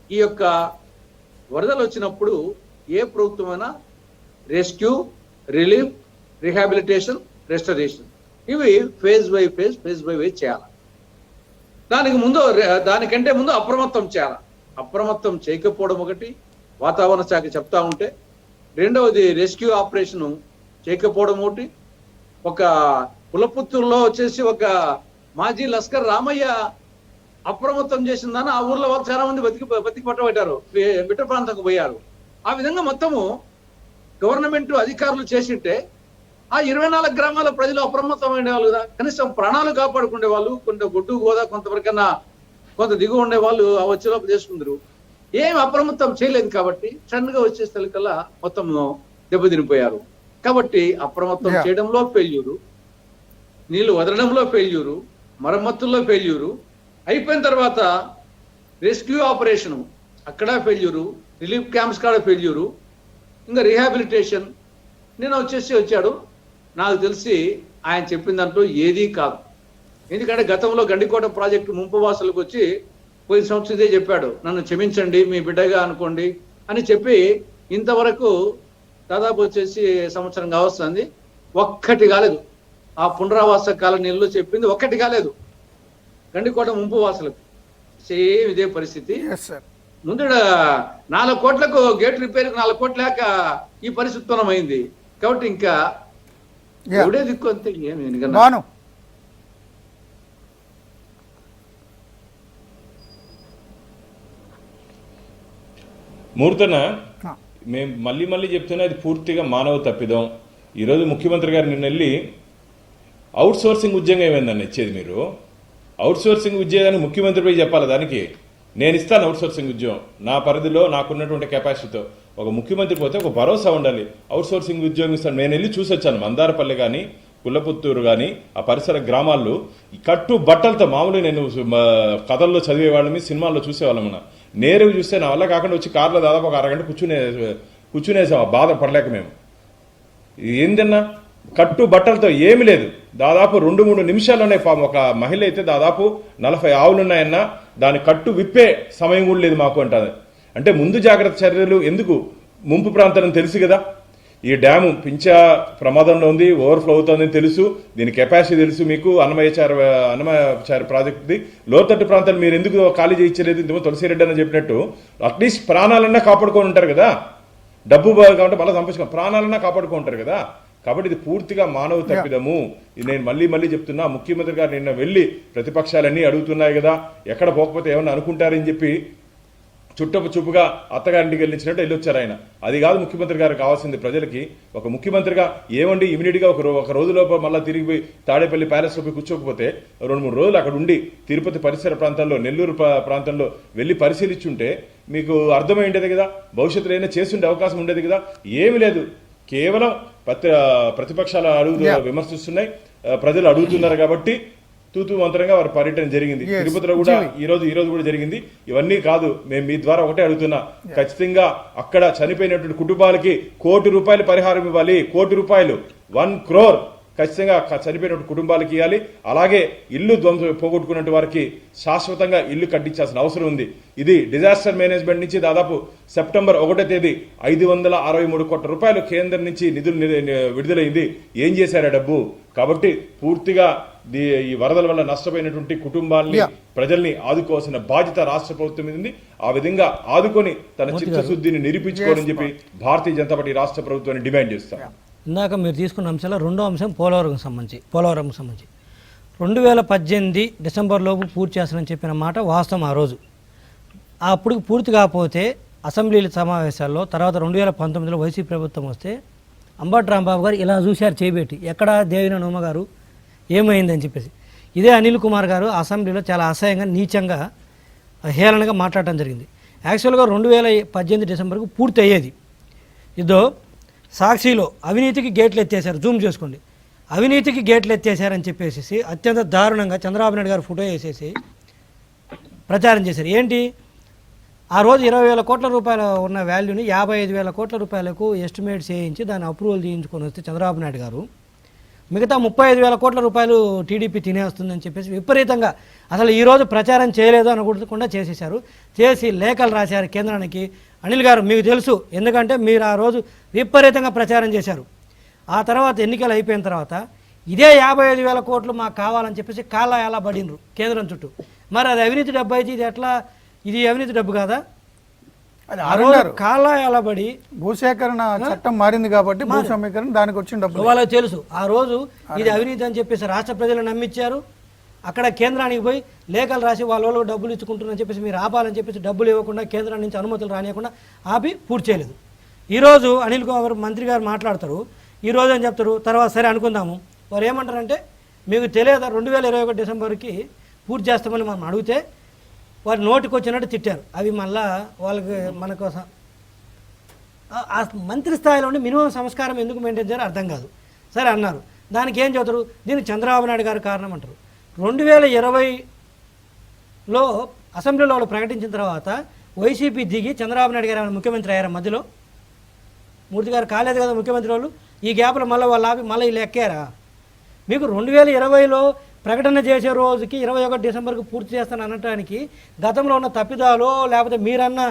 ఈ యొక్క వరదలు వచ్చినప్పుడు ఏ ప్రభుత్వమైనా రెస్క్యూ, రిలీఫ్, రిహాబిలిటేషన్, రెస్టరేషన్ ఇవి ఫేజ్ బై ఫేజ్ చేయాలి. దానికంటే ముందు అప్రమత్తం చేయాలి. అప్రమత్తం చేయకపోవడం ఒకటి వాతావరణ శాఖ చెప్తా ఉంటే, రెండవది రెస్క్యూ ఆపరేషన్ చేయకపోవడం ఒకటి. ఒక పులపుత్తూరులో వచ్చేసి ఒక మాజీ లస్కర్ రామయ్య అప్రమత్తం చేసిందని ఆ ఊర్లో వాళ్ళు చాలా మంది బతికి పట్టబట్టారు, బిట్ట ప్రాంతంకు పోయారు. ఆ విధంగా మొత్తము గవర్నమెంట్ అధికారులు చేసింటే ఆ 24 గ్రామాల ప్రజలు అప్రమత్తమైన వాళ్ళు కదా, కనీసం ప్రాణాలు కాపాడుకునే వాళ్ళు, కొంత ఒడ్డు గోదా కొంతవరకన్నా కొంత దిగువ ఉండే వాళ్ళు ఆ వచ్చేలోపు చేసుకుందరు. ఏం అప్రమత్తం చేయలేదు కాబట్టి సడన్గా వచ్చేసరికల్లా మొత్తం దెబ్బతినిపోయారు. కాబట్టి అప్రమత్తం చేయడంలో ఫెయిల్యూరు, నీళ్లు వదలడంలో ఫెయిల్యూరు, మరమ్మతుల్లో ఫెయిల్యూరు, అయిపోయిన తర్వాత రెస్క్యూ ఆపరేషను అక్కడ ఫెయిల్యూరు, రిలీఫ్ క్యాంప్స్ కాడ ఫెయిల్యూరు, ఇంకా రీహాబిలిటేషన్ నేను వచ్చాడు. నాకు తెలిసి ఆయన చెప్పిన దాంట్లో ఏదీ కాదు. ఎందుకంటే గతంలో గండికోట ప్రాజెక్టు ముంపు వాసులకు వచ్చి పోయిన సంవత్సరం ఇదే చెప్పాడు, నన్ను క్షమించండి మీ బిడ్డగా అనుకోండి అని చెప్పి ఇంతవరకు దాదాపు వచ్చేసి సంవత్సరం కావస్తుంది, ఒక్కటి కాలేదు. ఆ పునరావాస కాలనీల్లో చెప్పింది ఒక్కటి కాలేదు. గండికోట ముంపు వాసులకు సేమ్ ఇదే పరిస్థితి. ముందు 4 కోట్లకు గేట్ రిపేర్కి 4 కోట్ల లేక ఈ పరిస్థితి ఉత్పన్నమైంది. కాబట్టి ఇంకా ఎవడే దిక్కు అంతే. మూర్తన మేము మళ్ళీ చెప్తున్నా ఇది పూర్తిగా మానవ తప్పిదం. ఈరోజు ముఖ్యమంత్రి గారు నిన్న వెళ్ళి అవుట్ సోర్సింగ్ ఉద్యోగం ఏమైందని ఇచ్చేది మీరు? అవుట్ సోర్సింగ్ ఉద్యోగాన్ని ముఖ్యమంత్రిపై చెప్పాలి. దానికి నేను ఇస్తాను అవుట్ సోర్సింగ్ ఉద్యోగం నా పరిధిలో నాకున్నటువంటి కెపాసిటీతో. ఒక ముఖ్యమంత్రి పోతే ఒక భరోసా ఉండాలి. అవుట్ సోర్సింగ్ ఉద్యోగం ఇస్తాను. నేను వెళ్ళి చూసి వచ్చాను, మందారపల్లి కానీ పుల్లపుత్తూరు కానీ ఆ పరిసర గ్రామాల్లో కట్టు బట్టలతో, మామూలుగా నేను కథల్లో చదివేవాళ్ళని సినిమాల్లో చూసేవాళ్ళం, నేరుగా చూస్తే నా వల్ల కాకుండా వచ్చి కార్లో దాదాపు ఒక అరగంట కూర్చునేసాం ఆ బాధ పడలేక. మేము ఏందన్నా కట్టు బట్టలతో ఏమి లేదు, దాదాపు 2-3 నిమిషాల్లోనే ఒక మహిళ అయితే దాదాపు 40 ఆవులున్నాయన్నా దాని కట్టు విప్పే సమయం కూడా లేదు మాకు అంటారు. అంటే ముందు జాగ్రత్త చర్యలు ఎందుకు? ముంపు ప్రాంతం తెలుసు కదా, ఈ డ్యాము పింఛా ప్రమాదంలో ఉంది, ఓవర్ఫ్లో అవుతుందని తెలుసు, దీని కెపాసిటీ తెలుసు మీకు. అన్నమయ్య ప్రాజెక్టుది లోతట్టు ప్రాంతాలు మీరు ఎందుకు ఖాళీ చేయించలేదు? ఇంతకుముందు తులసిరెడ్డి అని చెప్పినట్టు అట్లీస్ట్ ప్రాణాలన్నా కాపాడుకొని ఉంటారు కదా. డబ్బు కాబట్టి మళ్ళీ సంపాదించుకో, ప్రాణాలన్నా కాపాడుకుంటారు కదా. కాబట్టి ఇది పూర్తిగా మానవ తప్పిదము. ఇది నేను మళ్ళీ చెప్తున్నా. ముఖ్యమంత్రి గారు నిన్న వెళ్ళి ప్రతిపక్షాలన్నీ అడుగుతున్నాయి కదా, ఎక్కడ పోకపోతే ఏమన్నా అనుకుంటారని చెప్పి చుట్టపు చూపుగా అత్తగారింటికి వెళ్ళించినట్టు వెళ్ళొచ్చారు ఆయన. అది కాదు ముఖ్యమంత్రి గారు కావాల్సింది ప్రజలకి. ఒక ముఖ్యమంత్రిగా ఏమండి ఇమీడియట్గా ఒక రోజులోపు మళ్ళీ తిరిగి తాడేపల్లి ప్యాలెస్లో పోయి కూర్చోకపోతే 2-3 రోజులు అక్కడ ఉండి తిరుపతి పరిసర ప్రాంతాల్లో నెల్లూరు ప్రాంతంలో వెళ్ళి పరిశీలించుంటే మీకు అర్థమై ఉండేది కదా, భవిష్యత్తులో అయినా చేస్తుండే అవకాశం ఉండేది కదా. ఏమీ లేదు, కేవలం ప్రతిపక్షాలు విమర్శిస్తున్నాయి, ప్రజలు అడుగుతున్నారు కాబట్టి తూతూ మంత్రంగా వారి పర్యటన జరిగింది. తిరుపతిలో కూడా ఈ రోజు కూడా జరిగింది. ఇవన్నీ కాదు, మేము మీ ద్వారా ఒకటే అడుగుతున్నా, ఖచ్చితంగా అక్కడ చనిపోయినటువంటి కుటుంబాలకి ₹1 కోటి పరిహారం ఇవ్వాలి. ₹1 1 crore ఖచ్చితంగా చనిపోయినటువంటి కుటుంబాలకి ఇవ్వాలి. అలాగే ఇల్లు పోగొట్టుకున్నట్టు వారికి శాశ్వతంగా ఇల్లు కట్టించాల్సిన అవసరం ఉంది. ఇది డిజాస్టర్ మేనేజ్మెంట్ నుంచి దాదాపు సెప్టెంబర్ 1వ తేదీ ₹563 కోట్ల కేంద్రం నుంచి నిధులు విడుదలైంది. ఏం చేశారు ఆ డబ్బు? కాబట్టి పూర్తిగా ఈ వరదల వల్ల నష్టపోయినటువంటి కుటుంబాలని ప్రజల్ని ఆదుకోవాల్సిన బాధ్యత రాష్ట్ర ప్రభుత్వం మీద ఉంది. ఆ విధంగా ఆదుకొని తన చిత్తశుద్ధిని నిరూపించుకోవాలని చెప్పి భారతీయ జనతా పార్టీ రాష్ట్ర ప్రభుత్వాన్ని డిమాండ్ చేస్తాం. ఇందాక మీరు తీసుకున్న అంశాల్లో రెండో అంశం పోలవరంకి సంబంధించి 2018 డిసెంబర్ లోపు పూర్తి చేస్తానని చెప్పిన మాట వాస్తవం. ఆ రోజు అప్పుడు పూర్తి కాకపోతే అసెంబ్లీ సమావేశాల్లో తర్వాత 2019లో వైసీపీ ప్రభుత్వం వస్తే అంబటి రాంబాబు గారు ఇలా చూశారు చేయబెట్టి, ఎక్కడ దేవినేని ఉమ గారు ఏమైందని చెప్పేసి. ఇదే అనిల్ కుమార్ గారు అసెంబ్లీలో చాలా అసహ్యంగా నీచంగా హేళనగా మాట్లాడటం జరిగింది. యాక్చువల్గా 2018 డిసెంబర్కు పూర్తి అయ్యేది. ఇదో సాక్షిలో అవినీతికి గేట్లు ఎత్తేసారు, జూమ్ చేసుకోండి, అవినీతికి గేట్లు ఎత్తేసారని చెప్పేసి అత్యంత దారుణంగా చంద్రబాబు నాయుడు గారు ఫోటో వేసేసి ప్రచారం చేశారు. ఏంటి, ఆ రోజు 20,000 కోట్ల రూపాయల ఉన్న వాల్యూని 55,000 కోట్ల రూపాయలకు ఎస్టిమేట్ చేయించి దాన్ని అప్రూవల్ చేయించుకొని వస్తే చంద్రబాబు నాయుడు గారు మిగతా 35,000 కోట్ల రూపాయలు టీడీపీ తినేస్తుందని చెప్పేసి విపరీతంగా అసలు ఈరోజు ప్రచారం చేయలేదు అనుకుంటకుండా చేసేశారు. చేసి లేఖలు రాశారు కేంద్రానికి. అనిల్ గారు మీకు తెలుసు, ఎందుకంటే మీరు ఆ రోజు విపరీతంగా ప్రచారం చేశారు. ఆ తర్వాత ఎన్నికలు అయిపోయిన తర్వాత ఇదే 55,000 కోట్లు మాకు కావాలని చెప్పేసి కాళ్ళ ఎలా పడినరు కేంద్రం చుట్టూ. మరి అది అవినీతి డబ్బు అయితే ఇది ఎట్లా, ఇది అవినీతి డబ్బు కాదా? ఆ రోజు కాళ్ళ ఎలా పడి భూసేకరణ చట్టం మారింది కాబట్టి భూ సమీకరణ దానికి వచ్చిన డబ్బు వాళ్ళకి తెలుసు. ఆ రోజు ఇది అవినీతి అని చెప్పేసి రాష్ట్ర ప్రజలు నమ్మించారు. అక్కడ కేంద్రానికి పోయి లేఖలు రాసి వాళ్ళ డబ్బులు ఇచ్చుకుంటున్నారని చెప్పేసి మీరు ఆపాలని చెప్పేసి డబ్బులు ఇవ్వకుండా కేంద్రం నుంచి అనుమతులు రానియకుండా ఆపి పూర్తి చేయలేదు. ఈరోజు అనిల్ కుమార్ మంత్రి గారు మాట్లాడతారు, ఈరోజు అని చెప్తారు, తర్వాత సరే అనుకుందాము. వారు ఏమంటారంటే మీకు తెలియదా 2021 డిసెంబర్కి పూర్తి చేస్తామని మనం అడిగితే వారు నోటికి వచ్చినట్టు తిట్టారు. అవి మళ్ళా వాళ్ళకి మనకు ఆ మంత్రి స్థాయిలోని మినిమం సంస్కారం ఎందుకు మెయింటైన్ చేయాలో అర్థం కాదు. సరే అన్నారు, దానికి ఏం చెబుతారు, దీనికి చంద్రబాబు నాయుడు గారు కారణం అంటారు. 2020లో అసెంబ్లీలో వాళ్ళు ప్రకటించిన తర్వాత వైసీపీ దిగి చంద్రబాబు నాయుడు గారు ఏమైనా ముఖ్యమంత్రి అయ్యారా? మధ్యలో మూర్తి గారు కాలేదు కదా ముఖ్యమంత్రి వాళ్ళు. ఈ గ్యాప్లో మళ్ళీ వాళ్ళు ఆపి మళ్ళీ వీళ్ళు ఎక్కారా? మీకు 2020లో ప్రకటన చేసే రోజుకి 21 డిసెంబర్కి పూర్తి చేస్తాను అనటానికి గతంలో ఉన్న తప్పిదాలో లేకపోతే మీరన్న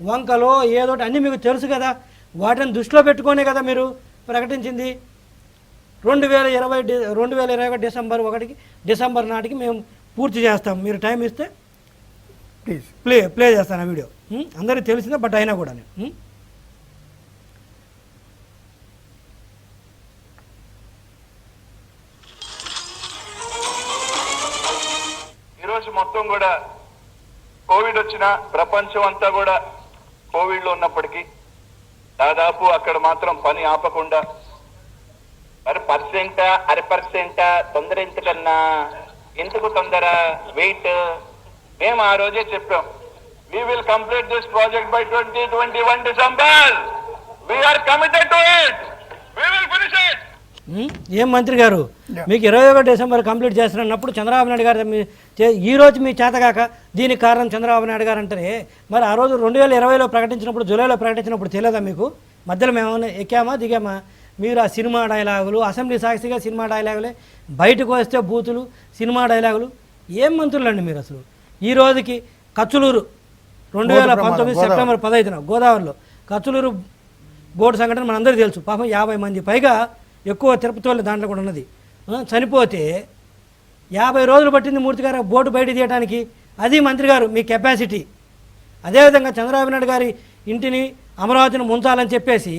వంకలో ఏదోటి అన్నీ మీకు తెలుసు కదా. వాటిని దృష్టిలో పెట్టుకోనే కదా మీరు ప్రకటించింది. 2021 డిసెంబర్ నాటికి మేము పూర్తి చేస్తాం, మీరు టైం ఇస్తే ప్లే చేస్తాను ఆ వీడియో. అందరికీ తెలిసిందే, బట్ అయినా కూడా ఈరోజు మొత్తం కూడా కోవిడ్ వచ్చిన ప్రపంచం అంతా కూడా కోవిడ్ లో ఉన్నప్పటికీ దాదాపు అక్కడ మాత్రం పని ఆపకుండా మరి అరపర్సెంటా తొందర ఎంతకన్నా ఎందుకు తొందర వెయిట్ మేము ఆ రోజే చెప్పాం, we will complete this project by 2021 December. We are committed to it. We will finish it. ఏం మంత్రి గారు, మీకు 21 డిసెంబర్ కంప్లీట్ చేస్తున్నప్పుడు చంద్రబాబు నాయుడు గారు ఈ రోజు మీ చేతగాక దీనికి కారణం చంద్రబాబు నాయుడు గారు అంటారే, మరి ఆ రోజు 2020లో ప్రకటించినప్పుడు, జూలైలో ప్రకటించినప్పుడు తెలియదా మీకు? మధ్యలో మేము ఎక్కామా దిగామా? మీరు ఆ సినిమా డైలాగులు, అసెంబ్లీ సాక్షిగా సినిమా డైలాగులే, బయటకు వస్తే బూతులు, సినిమా డైలాగులు. ఏం మంత్రులండి మీరు అసలు? ఈ రోజుకి కచ్చులూరు 2019 సెప్టెంబర్ 15న గోదావరిలో కచ్చులూరు బోటు సంఘటన మనందరికీ తెలుసు. పాపం 50 మంది పైగా ఎక్కువ తిరుపతి వాళ్ళు దాంట్లో కూడా ఉన్నది చనిపోతే 50 రోజులు పట్టింది మూర్తి గారు బోటు బయట తీయడానికి. అది మంత్రి గారు మీ కెపాసిటీ. అదేవిధంగా చంద్రబాబు నాయుడు గారి ఇంటిని అమరావతిని ముంచాలని చెప్పేసి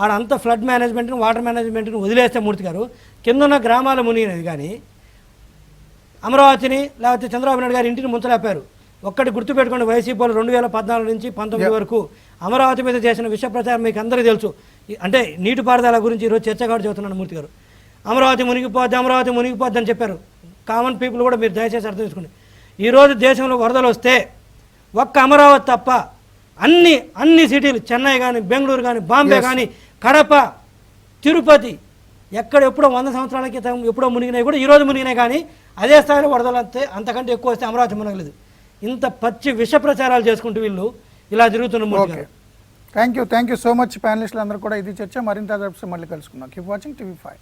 ఆడంతా ఫ్లడ్ మేనేజ్మెంట్ని, వాటర్ మేనేజ్మెంట్ని వదిలేస్తే మూర్తి గారు కింద ఉన్న గ్రామాలు మునిగినది, కానీ అమరావతిని లేకపోతే చంద్రబాబు నాయుడు గారి ఇంటిని ముంచలేపారు. ఒక్కటి గుర్తుపెట్టుకోండి, వైసీపీ వాళ్ళు 2014 నుంచి 19 వరకు అమరావతి మీద చేసిన విష ప్రచారం మీకు అందరికీ తెలుసు. అంటే నీటిపారుదల గురించి ఈరోజు చర్చ కూడా చెబుతున్నాను మూర్తి గారు. అమరావతి మునిగిపోద్ది అని చెప్పారు. కామన్ పీపుల్ కూడా మీరు దయచేసి అర్థం చేసుకోండి. ఈరోజు దేశంలో వరదలు వస్తే ఒక్క అమరావతి తప్ప అన్ని సిటీలు, చెన్నై కానీ, బెంగళూరు కానీ, బాంబే కానీ, కడప, తిరుపతి, ఎప్పుడో 100 సంవత్సరాల క్రితం ఎప్పుడో మునిగినాయి కూడా ఈరోజు మునిగినాయి. కానీ అదే స్థాయిలో వరదలు వస్తే అంతకంటే ఎక్కువ వస్తే అమరావతి మునగలేదు. ఇంత పచ్చి విష ప్రచారాలు చేసుకుంటూ వీళ్ళు ఇలా తిరుగుతున్నారు. థ్యాంక్ యూ సో మచ్ ప్యానలిస్టులు అందరూ కూడా. ఇది చర్చ. మరింత మళ్ళీ కలుసుకుందాం. Keep watching TV5.